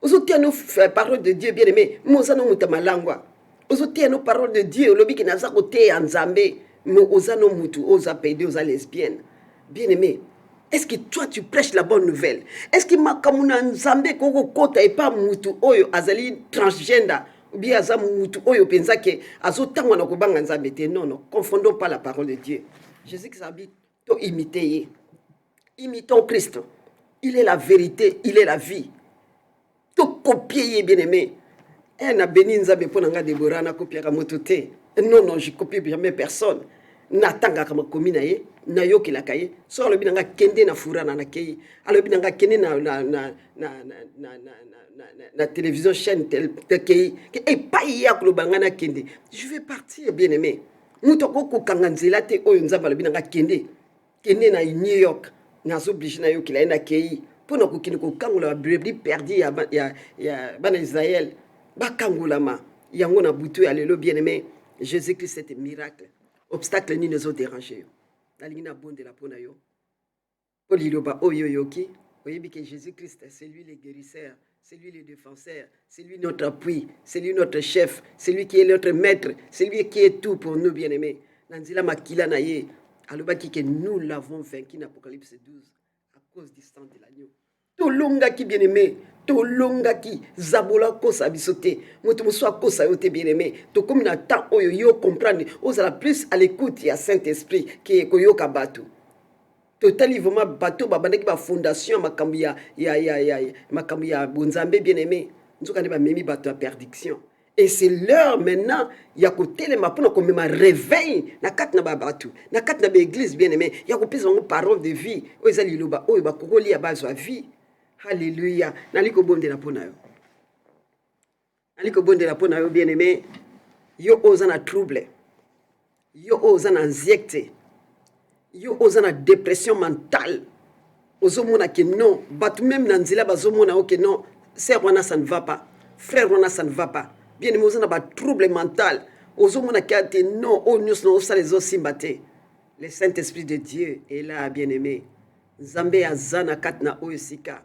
Ozo tia nos paroles de Dieu bien aimé, mais oza no muta malangwa. Ozo tia nos paroles de Dieu lobi ki na za kote ya nzambe, mais oza no mutu oza pédé oza lesbienne. Bien aimé. Est-ce que toi tu prêches la bonne nouvelle? Est-ce que makamuna nzambe koko kota et pas mutu oyo azali transgender ou bien aza mutu oyo penzake azo tangwa na kobanga nzambe te? Non, non, confondons pas la parole de Dieu. Jésus qui s'habite, to imiter. Imitons Christ. Il est la vérité, il est la vie. To copier bien aimé. Na béni nzambe pona nga Déborah na copier moto te. Non, non, je copie jamais personne. Natanga kama komina ye na yoki la kaye so alobi nanga kende na furana na kei alobi nanga kende na télévision chaîne tel kei et pas ya klobanga na kende je vais partir bien aimé mutoko ko kanganzela te oyo nzamba alobi nanga kende na New York na zo obligé na yoki la na kei pona ko kini ko kangola brebis perdu ya bana Israël ba kangolama yango na butu ya lelo bien aimé. Jésus-Christ c'est un miracle. Obstacle ni nous ont dérangé. Nalingina bonde la pona yo. Poliloba oyo yoki. Oyebi que Jésus-Christ, c'est lui le guérisseur, c'est lui le défenseur, c'est lui notre appui, c'est lui notre chef, c'est lui qui est notre maître, c'est lui qui est tout pour nous bien-aimés. Nanzila makila na ye. Alobaki que nous l'avons vaincu dans Apocalypse 12 à cause du sang de l'agneau. Tolonga qui bien-aimé. Tolonga ki zabola kosa bisote moto moso kosa yote bien aimé to comme na temps oyo yo comprendre ozala plus à l'écoute ya Saint-Esprit qui est koyoka bato totali vraiment bato babandaki ba fondation makambi ya bonzambe bien aimé nzoka ne ba memi bato ya perdiction et c'est l'heure maintenant ya kotelema pona ko mema réveil na kat na ba bato na kat na ba église bien aimé ya ko pesa ngo parole de vie oyo ezali loba oyo ba kokoli ya bazwa vie. Alléluia. Naliko bonde la pona yo. Naliko bonde la pona yo bien aimé. Yo ozana trouble. Yo ozana anxiété. Yo ozana dépression mentale. Ozomona que non. Batu même nanzila bazomona que non. Sœur wana ça ne va pas. Frère wana ça ne va pas. Bien aimé ozana ba trouble mental. Ozomona que non. Oh nous no ça les osimbate. Le Saint-Esprit de Dieu est là bien aimé. Nzambe azana katna oyosika.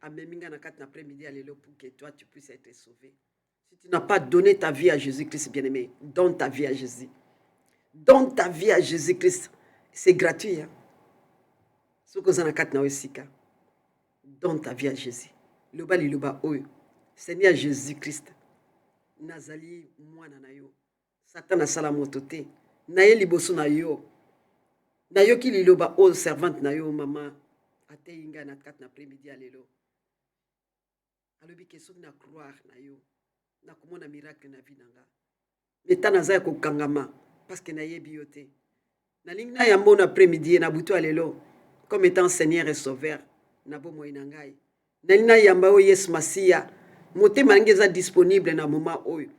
Ameminga na kat na après-midi à l'élo pour que toi tu puisses être sauvé. Si tu n'as pas donné ta vie à Jésus-Christ, bien-aimé, donne ta vie à Jésus. Donne ta vie à Jésus-Christ. C'est gratuit. Ce que vous avez kat na osika. Donne ta vie à Jésus. Loba li loba oyo. Seigneur Jésus-Christ. Nazali mwana na yo. Satan asala moto te. Na ye liboso na yo. Na yo ki li loba o servante na yo mama. Ate inga na kat na après-midi à l'élo. Alobi keso na croire na yo na komona miracle na vie nanga meta na za ko kangama parce que na yebi yote na lingna ya mbona après-midi na buto alelo comme étant Seigneur et Sauveur na bomo inangai na lina yamba o Yesu Masia motema nange eza disponible na moment oyo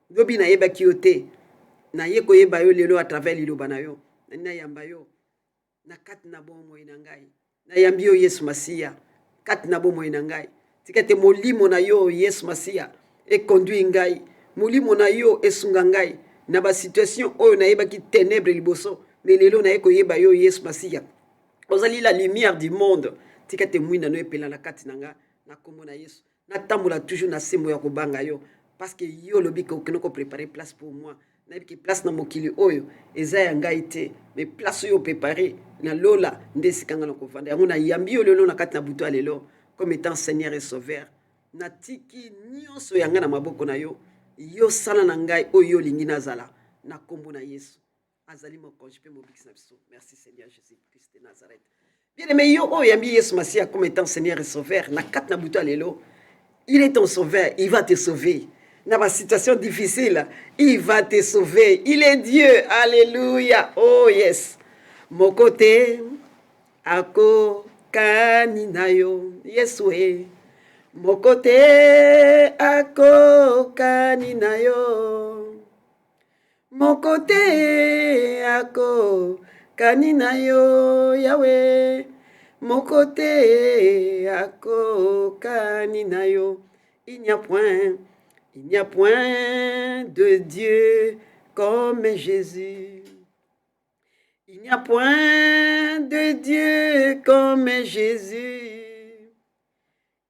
lobi nayebaki yo te naye koyeba yo lelo à travers liloba na yo nayamba yo na kati na bomoi na ngai nayambi yo Yesu Masiya kati na bomoi na ngai tika te molimo na yo Yesu Masiya econduit ngai molimo na yo esunga ngai na basituation oyo nayebaki ténèbre liboso mais lelo naye koyeba yo Yesu Masiya ozali la lumière du monde tika te mwinda no epela na kati na nga na kombo na Yesu natambola toujours na sembo ya kobanga yo parce que yo lobi kokende ko préparer place pour moi nayebiki place na mokili oyo eza ya ngai te mais place oyo préparer na lola nde esika nga na kovanda yango nayambi yo lelo na kati na butu ya lelo comme étant Seigneur et Sauveur natiki nyonso ya ngai na maboko na yo yo sala na ngai oyo olingi nazala na kombo na Yesu azali mokonzi mpe mobikisi na biso merci Seigneur Jésus-Christ de Nazareth. Bien aimé, yo oyambi Yesu Masiya comme étant Seigneur et Sauveur na kati na butu ya lelo il est ton sauveur, il va te sauver. Dans ma situation difficile, il va te sauver. Il est Dieu. Alléluia. Oh yes. Mon côté, ako kaninayo. Yes, oui. Mon côté, ako kaninayo. Mon côté, ako kaninayo. Yahweh. Mon côté, ako kaninayo. Il n'y a point de Dieu comme Jésus. Il n'y a point de Dieu comme Jésus.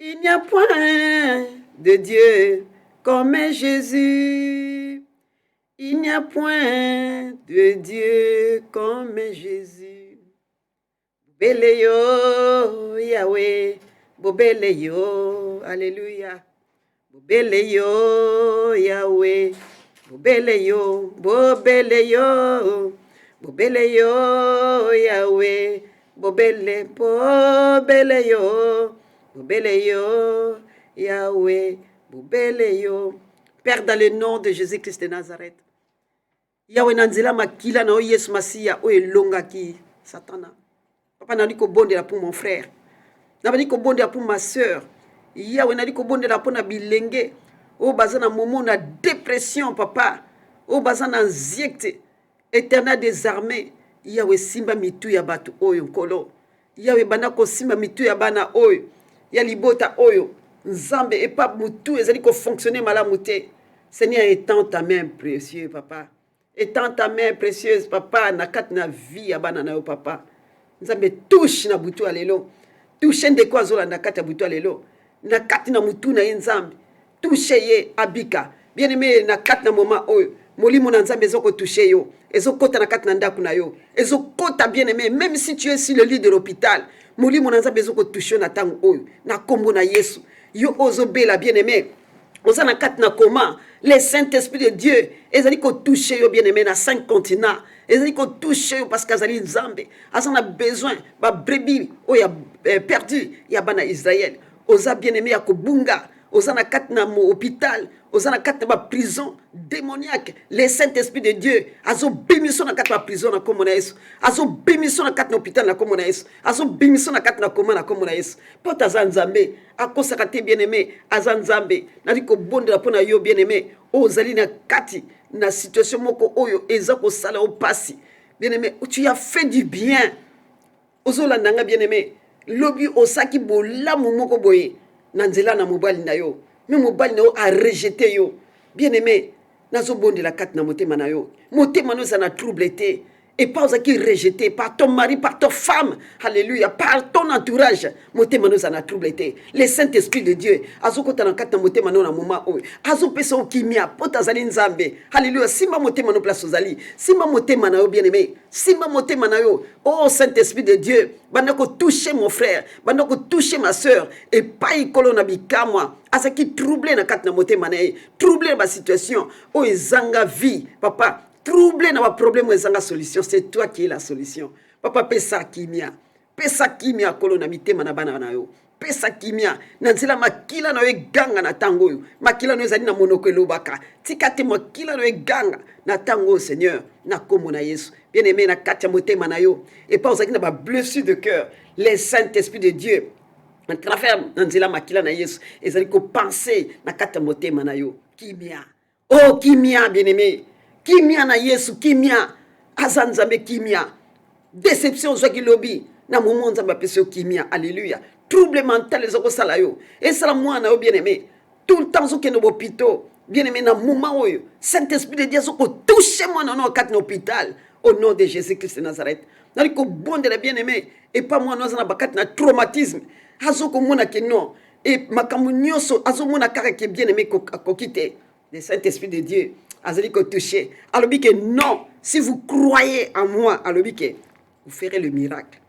Il n'y a point de Dieu comme Jésus. Il n'y a point de Dieu comme Jésus. Bobeleyo, Yahweh, Bobeleyo, Alléluia. Bobeleyo, Yahweh, Bobeleyo, Bobeleyo, Bobeleyo, Yahweh, Bobeleyo, Bobeleyo, Yahweh, Bobeleyo. Père, dans le nom de Jésus-Christ de Nazareth, Yahweh nanzela makila na Yesu Masiya o elongaki Satana. Papa nali ko bondela pour mon frère. Nabali ko bondela pour ma sœur. Yahweh nali ko bondela pour na bilenge. O bazana momo na dépression papa. O bazana nziekte. Éternel des armées. Yahweh simba mitu ya batu oyo nkolo. Yahweh bana ko simba mitu ya bana oyo. Ya libota oyo. Nzambe et pas mutu ezali ko fonctionner malamu te. Seigneur, étends ta main précieuse papa. Étends ta main précieuse papa na kat na vie ya bana na yo papa. Nzambe touche na butu alelo. Touche ndeko azolanda kati ya butu alelo. Na kati na mutu na ye nzambe. Touche ye abika. Bien aimé na kati na moment oyo. Molimo na nzambe ezoko touche yo. Ezokota na kati na ndaku na yo. Ezokota bien aimé. Même si tu es sur le lit de l'hôpital. Molimo na nzambe ezoko touche na tango oyo. Na kombo na Yesu. Yo ozobela bien aimé. Oza na kati na koma. Les Saint-Esprit de Dieu. Ezali ko touche yo bien aimé na 5 continents. Ezali ko touche yo parce qu'azali nzambe. Azan a besoin. Ba brebis oyo ya perdu. Ya bana Israël. Oza bien aimé ya kobunga. Oza na kati na hôpital. Oza na kati na ba prison démoniaque. Les Saint-Esprit de Dieu. Azo bimiso na kati na prison na komona Yesu. Azo bimiso na kati na hôpital na komona Yesu. Azo bimiso na kati na koma na komona Yesu. Pota aza nzambe. Akosaka te bien aimé. Aza nzambe. Nali ko bondela pona yo bien aimé. Ozali na kati na situation moko oyo eza ko sala o pasi. Bien aimé, tu as fait du bien. Ozolanda nga bien aimé. Lobi osaki bolamu moko boye. Nanzela na mobali na yo. Mais mobali na yo a rejeté yo. Bien aimé, nazo bondela kati na motema na yo. Motema no za na trouble te. Et pas qui rejeté par ton mari, par ta femme, alléluia, par ton entourage. Motema no za na trouble te. Le Saint-Esprit de Dieu, azoko ta na kati na motema no na moment oyo. Azo pesa kimia, pota zali nzambe. Alléluia, simba motema no place ozali. Simba motema na yo bien aimé. Simba motema na yo. Oh Saint-Esprit de Dieu, bandako toucher mon frère, bandako toucher ma sœur et pas ikolo na bikamwa. Asa qui troublé na kati na motema na ye. Troublé ba situation. Oh ezanga vie, papa. Troublé na ba problème ezanga solution, c'est toi qui es la solution. Papa pesa kimia. Pesa kimia kolo na mitema na bana na yo. Pesa kimia na nzela makila na yo ganga na tango yo. Makila no ezali na monoko elobaka. Tikate makila no yo ganga na tango Seigneur na kombo na Yesu. Bien aimé na kati ya motema na yo. Et pas ozaki na ba blessure de cœur. Les Saint-Esprit de Dieu. à travers nanzela makila na Yesu ezali ko penser na kata motema na yo kimia. Oh kimia bien-aimé, kimia na Yesu, kimia azanzambe, kimia déception zwaki lobi na moment nzambe apesi yo kimia. Alléluia. Trouble mental ezoko sala yo esala mwana yo bien-aimé tout le temps ozokende hôpital bien-aimé na moment oyo Saint-Esprit de Dieu azoko touche mwana no kati na hôpital au nom de Jésus-Christ de Nazareth. Nali ko bondela bien-aimé et pas mwana azana bakati na traumatisme azoko mona ke non et makambo nyonso azomona kaka ke bien-aimé kokite le Saint-Esprit de Dieu azali ko toucher alobi ke non, si vous croyez en moi alobi ke vous ferez le miracle.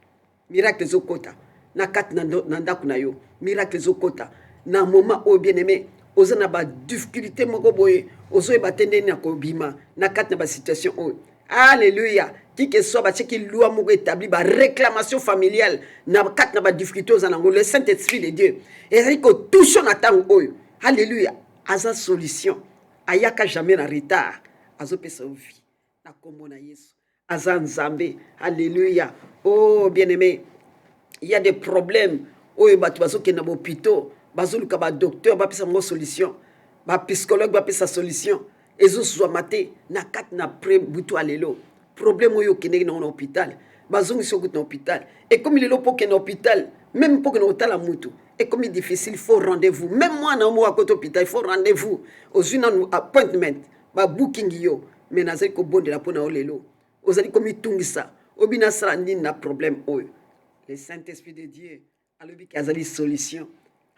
Miracle zokota na kati na ndako na yo, miracle zokota na moment o bien-aimé oza na ba difficulté moko boye ozo e batende na kobima na kati na ba situation o. Alléluia. Qui que soit ba tcheki loi moko établi ba réclamation familiale na kati na ba difficulté oza nango, le Saint-Esprit de Dieu ezali ko touche na tango oyo. Alléluia. Aza solution ayaka jamais na retard azopesa vie na kombo na Yesu aza nzambe. Alléluia. Oh bien-aimé, il y a des problèmes oyo bato bazokenda ba hôpital bazoluka ba docteur bapesa mo solution, ba psychologue bapesa solution ezozwa mate na kati na pre butu alelo problème oyo kende na hôpital bazongi sokuta na hôpital et comme il est pour kende na hôpital même pour que na hôpital mutu et comme il est difficile, il faut rendez-vous. Même moi na mo à côté hôpital il faut rendez-vous aux une appointment ba booking yo mais nazali ko bonde la pona olelo ozali komi tungisa obina sala nini na problème oyo. Le Saint-Esprit de Dieu alobi ki azali solution.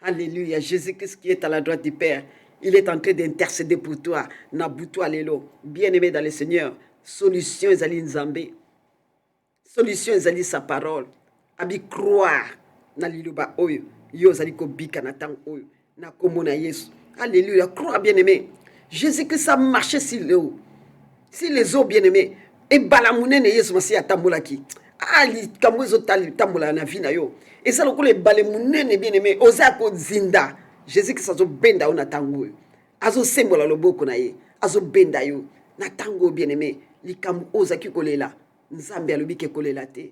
Alléluia. Jésus-Christ qui est à la droite du Père, il est en train d'intercéder pour toi. Nabuto alelo. Bien-aimé dans le Seigneur, solution ezali nzambe. Solution ezali sa parole. Abi croire na liloba oyo. Yo zali ko bika na tang oyo. Na kombo na Yesu. Alléluia. Croire bien-aimé. Jésus-Christ a marché sur l'eau. Si les eaux bien-aimés et balamunene Yesu masi atambolaki. Ali kamwezo tambola na vie na yo. Et ça lokole balamunene bien-aimé oza ko zinda. Jésus-Christ azo benda ona tango. Azo sembola loboko na ye. Azo benda yo na tango bien-aimé. Likamu oza ki kolela. Nzambe alobi ke kolela te.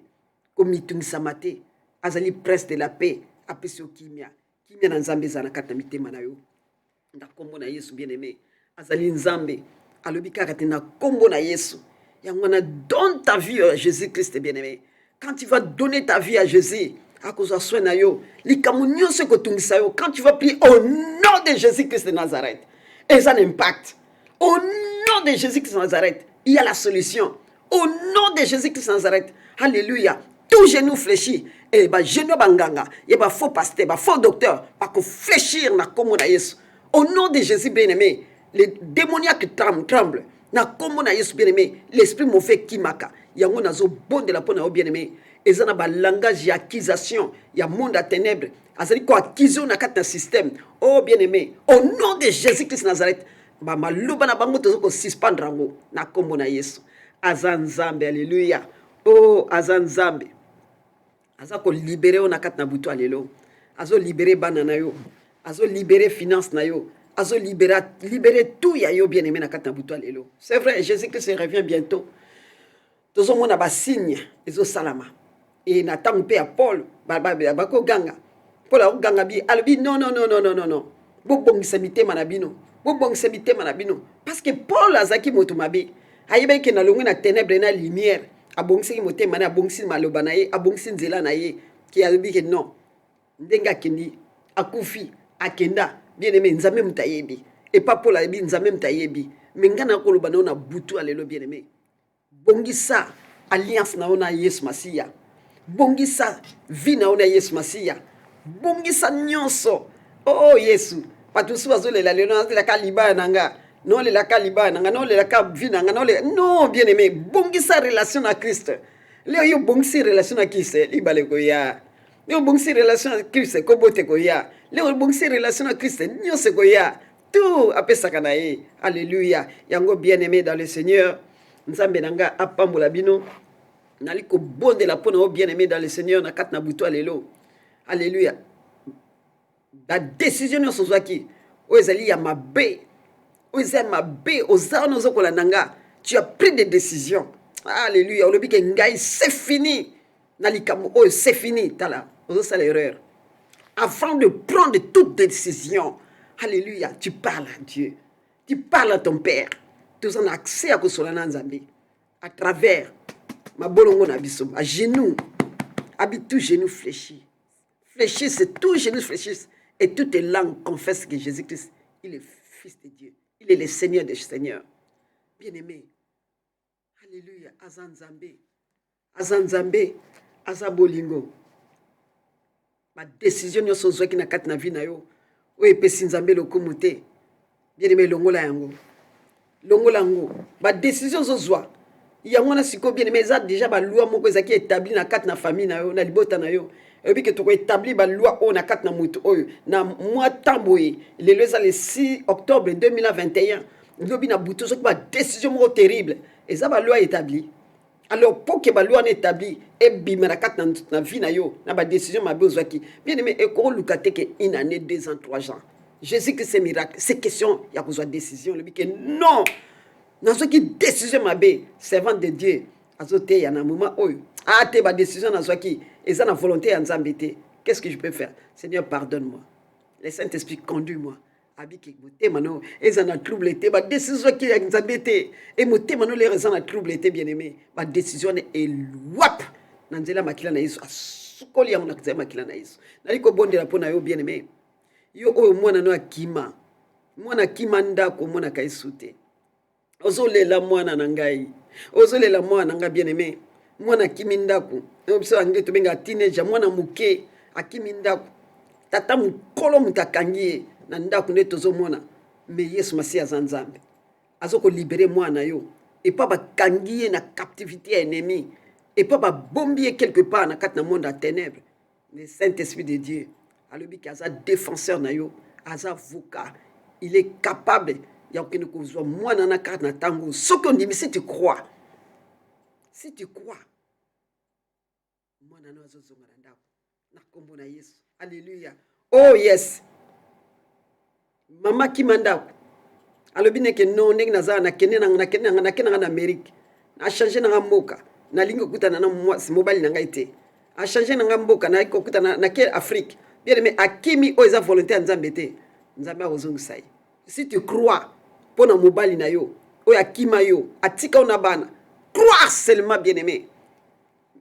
Komitungisa mate. Azali prince de la paix. Apesi kimia. Kimia na nzambe za na kata mitema na yo. Na kombo na Yesu bien-aimé. Azali nzambe alobi kaka te na kombo na Yesu. Yangwana donne ta vie à Jésus-Christ bien-aimé. Quand tu vas donner ta vie à Jésus, à cause de soin na yo, likamunyo se kotungisa yo, quand tu vas prier au nom de Jésus-Christ de Nazareth, et ça a un impact. Au nom de Jésus-Christ de Nazareth, il y a la solution. Au nom de Jésus-Christ de Nazareth, alléluia. Tout genou fléchi, et bah genou banganga, et bah faux pasteur, bah faux docteur, bah ko fléchir na komo na Yesu. Au nom de Jésus bien-aimé, les démoniaques tremblent. Na komo na Yesu bien-aimé, l'esprit mauvais kimaka. Yango nazo bon de la pona o bien-aimé. Ezana ba langage d'accusation, ya monde à ténèbres. Azali ko accuser na kata système. Oh bien-aimé, au nom de Jésus-Christ Nazareth, ba maluba na bango tozo ko suspendre ngo na komo na Yesu. Azan Nzambe, alléluia. Oh azan Nzambe. Azako libérer na kata na butu alelo. Azo libérer banana yo. Azo libérer finance na yo. Azo libérer tout ya yo bien-aimé na kata na butu alelo. C'est vrai, Jésus-Christ revient bientôt. Tozo mona ba signe ezo salama. Et Nathan pe à Paul bako ganga. Paul a ganga bi albi non. Bobongisa mitema na bino. Bobongisa mitema na bino. Parce que Paul azaki moto mabe. Ayeba ke na longo na ténèbres na lumière. Abongisi motema na abongisi maloba na ye, abongisi nzela na ye. Ki albi ke non. Ndenga kendi akufi akenda bien-aimé nzambe mutayebi. Et pas Paul albi nzambe mutayebi. Mengana koloba na butu alelo bien-aimé. Bongisa alliance na ona Yesu Masiya. Bongisa vie na ona Yesu Masiya. Bongisa nyonso. Oh Yesu. Patusu azole la leno la kaliba nanga. Non le la kaliba nanga, non le la ka vie nanga, non le non bien-aimé, bongisa relation à Christ. Leo yo bongisi relation à Christ, libale ko ya. Leo bongisi relation à Christ ko bote ko ya. Leo bongisi relation à Christ nyonso ko ya. Tout apesa kana ye. Alléluia. Yango bien-aimé dans le Seigneur. Nzambe nanga apambola bino nali ko bonde la pona o bien-aimé dans le Seigneur na kat na buto alelo. Alléluia. La décision no sozaki o ezali ya mabe. O ezali mabe ozana zokola nanga. Tu as pris des décisions. Alléluia. O lobi ke ngai c'est fini. Nali kamo o c'est fini tala. Ozo sala erreur. avant de prendre toute décision. Alléluia, tu parles à Dieu. Tu parles à ton Père. Tu as accès à Kosolana Nzambe. À travers ma bolongo na biso, à genoux. Habite tout genou fléchi. Fléchisse, tout genou fléchisse. Et toute langue confesse que Jésus-Christ, il est Fils de Dieu. Il est le Seigneur des Seigneurs. Bien-aimé. Alléluia. Azanzambe. Azanzambe. Azabolingo. Ma décision yo so qui na kat na vie na yo. O epesi Nzambe lokumu te. Bien-aimé longola yango. Longola yango. Ma décision so zwa. Yango na siko bien-aimé za déjà ba loi moko ezaki établi na kat na famille na yo, na libota na yo. Et puis que tu établi ba loi o na kat na mutu oyo na mois tamboye. Le 6 octobre 2021. Lobi na buto so ba décision moko terrible. Et ça ba loi établi. Alors, pour que la loi soit établie, et bimera kat na vie na yo, na ba décision ma bezwaki. Bien aimé, et qu'on lukate que une année, 2 ans, 3 ans. Jésus que c'est miracle, c'est question, il y a besoin de décision. Le que non, dans ce qui décision ma bé, servant de Dieu, azote y a un moment où ah te ba décision dans ce qui, et ça la volonté en zambété. Qu'est-ce que je peux faire? Seigneur, pardonne-moi. Le Saint-Esprit conduis-moi. Abiki motema eza na trouble te ba décision qui exabete et motema no les raisons na trouble te bien-aimé ba décision est wap na nzela makila na Yesu asukoli ya na nzela makila na Yesu naliko bondela pona yo bien-aimé yo oyo mwana no akima mwana kima ndako mwana ka Yesu te ozolela mwana na ngai ozolela mwana nga bien-aimé mwana kimi ndako biso ange to benga teenager mwana muke akimi ndako tata mukolo mutakangie na ndako nde tozomona me Yesu masi aza Nzambe azoko libérer mwana yo et pas bakangi ye na captivité ya ennemi et pas babombi ye quelque part na kati na monde à ténèbres. Le Saint-Esprit de Dieu alobi ki aza défenseur na yo aza avocat, il est capable ya kokende kozwa mwana na kati na tango soki ondimi. Si tu crois mwana no azozonga na ndako na kombo na Yesu. Alléluia. Oh yes. Mama kimandako alobi neke non ndenge naza na kende na Amérique na changer na mboka na lingo kutana na mwasi mobali na ngai te a changer na mboka na kokutana na ke Afrique bien aimé akimi o eza volonté ya Nzambe te Nzambe azongisa ye. Si tu crois pona mobali na yo o akima yo atika ona bana croire seulement bien aimé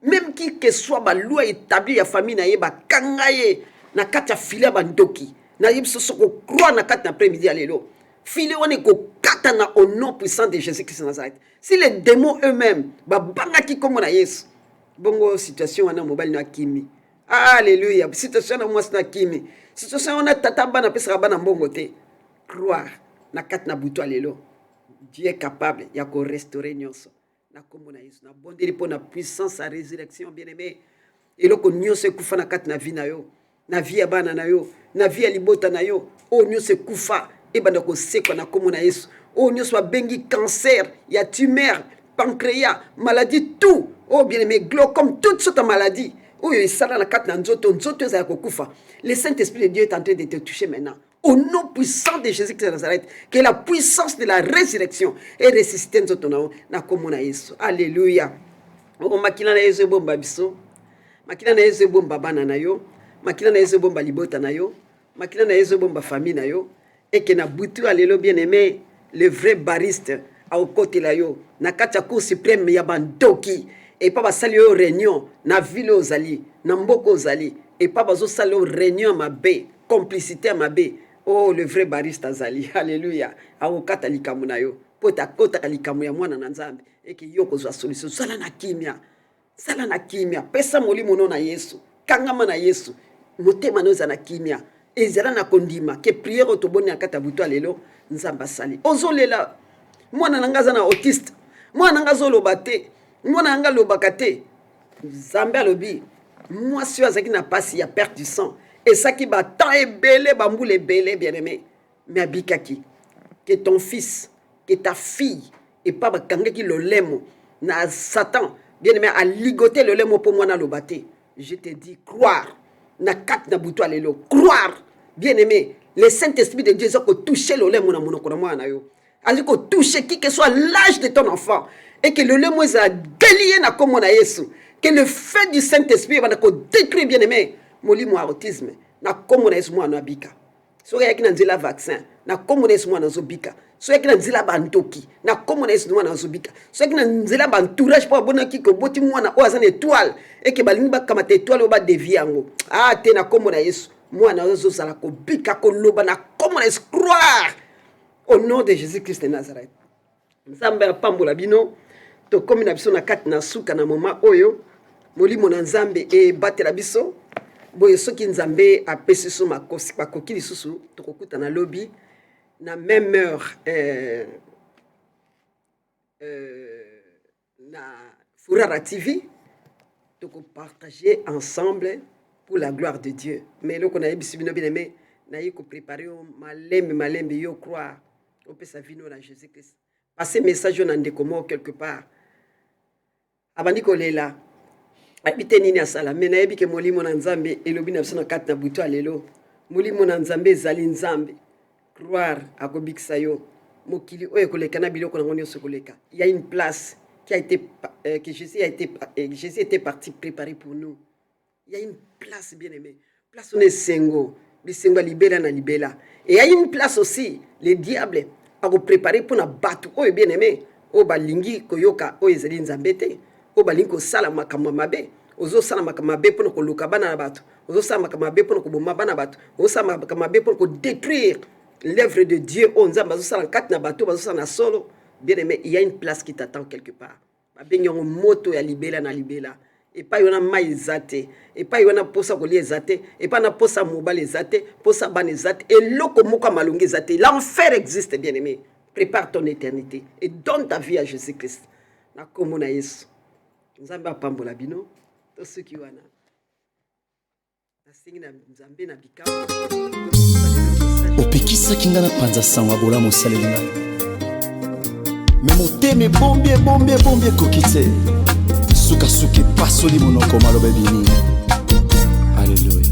même qui que soit ba loi établie ya famille na ye ba kangaye na kati ya filia bandoki na yebso soko croire na kati na après-midi alelo file wane ko kata na au nom puissant de Jésus-Christ de Nazareth. Si les démons eux-mêmes ba banga ki komo na Yesu bongo situation wana mobali na kimi. Alléluia. Situation na mwasi na kimi. Situation wana tata bana pesa bana mbongo te. Croire na kati na buto alelo Dieu est capable ya ko restaurer nyonso na komo na Yesu na bondeli po na puissance à résurrection bien-aimé eloko nyonso kufa na kati na vie na yo na vie ya bana na yo na vie ya libota na yo o nyonso kufa e banda ko sekwa na komo na Yesu o nyonso abengi cancer ya tumeur pancréas maladie tout oh bien-aimé glaucome toute sorte de maladie o yo esala na kati na nzoto ezala ko kufa. Le Saint-Esprit de Dieu est en train de te toucher maintenant au nom puissant de Jésus-Christ de Nazareth, que la puissance de la résurrection est ressuscitée na komo na Yesu. Alléluia. O makina na Yesu bomba biso makina na Yesu bomba bana na yo makina na Yesu bomba libota na yo makina na Yesu bomba famille na yo et que na butu alelo bien-aimé le vrai bariste au côté la yo na kati ya cour suprême ya bandoki et pas basali yo réunion na ville ozali na mboko ozali et pas bazo sali yo réunion mabe complicité mabe. Oh le vrai bariste azali. Alléluia. Au kata likamu na yo pota kota likamu ya mwana na Nzambe et que yo kozwa solution sala na kimia pesa molimo no na Yesu kangama na Yesu motema no za na kimia ezala na kondima ke prière otoboni akata buto alelo Nzamba sali ozolela mwana nanga za na autiste mwana nanga zoloba te mwana nanga lobaka te Nzambe alobi mwasi azaki na pasi ya perte du sang et ça qui ba tant ebele bamboule ebele bien-aimé mais abikaki que ton fils que ta fille et pas bakangaki lolemo na Satan bien-aimé a ligoté lolemo pour mwana lobate. Je te dis croire na kat na buto alelo croire bien-aimé le Saint-Esprit de Dieu a touché lolemo na monoko na mwana yo ali ko toucher qui que soit l'âge de ton enfant et que lolemo za délié na komo na Yesu que le feu du Saint-Esprit va ko détruire bien-aimé molimo autisme na kombo na Yesu mwana abika soki ayaki na nzela vaccin na kombo na Yesu mwana azobika soki ayaki na nzela bantoki na kombo na Yesu mwana azobika soki na nzela bantourage mpo abonaki koboti mwana oyo aza na étoile eke balingi bakamata étoile oyo badevie yango te na kombo na Yesu mwana azozala kobika koloba na kombo na Yesu croire au nom de Jésus-Christ de Nazareth. Nzambe apambola bino tokomi na biso na kati na suka na moma oyo molimo na Nzambe ebatela biso boye soki Nzambe apesi so makosi bakoki lisusu tokokuta na lobi na même heure na Furara TV tokopartager ensemble pour la gloire de Dieu. Mais loko na yebisi bino bien-aimé na yiko préparer malembe yo croire au pesa vino na Jésus-Christ. Passer message na ndeko mo quelque part. Abandi kolela abite nini asala me na yebi ke molimo na Nzambe elobi na biso na kati na buto alelo molimo na Nzambe ezali Nzambe croire akobikisa yo mokili oyo koleka na biloko na ngoni nyonso koleka. Il y a une place qui a été que Jésus était parti préparer pour nous. Il y a une place bien-aimé, place on est sengo, bisengo libela na libela. Et il y a une place aussi les diables à préparer pour na batu oyo bien-aimé o balingi koyoka oyo ezali Nzambe te o balingi ko sala makambo mabe ozo sala makambo mabe pour ko luka bana na batu ozo sala makambo mabe pour ko boma bana batu ozo sala makambo mabe pour ko détruire l'œuvre de Dieu on Nzambe ozo sala kati na batu ozo sala na solo bien-aimé. Il y a une place qui t'attend quelque part babenyo moto ya libela na libela et pas yona mai zate et pas yona posa kolia zate et pas na posa mobile zate posa bane zate et loko moka malungi zate. L'enfer existe bien-aimé. Prépare ton éternité et donne ta vie à Jésus-Christ na kombo na Yesu. Nzambe apambola bino to soki wana na singi na Nzambe na bikao opekisa kinga na panza sanwa bola mosalenga me moteme bombie kokite suka pasoli monoko maloba bini. Alléluia.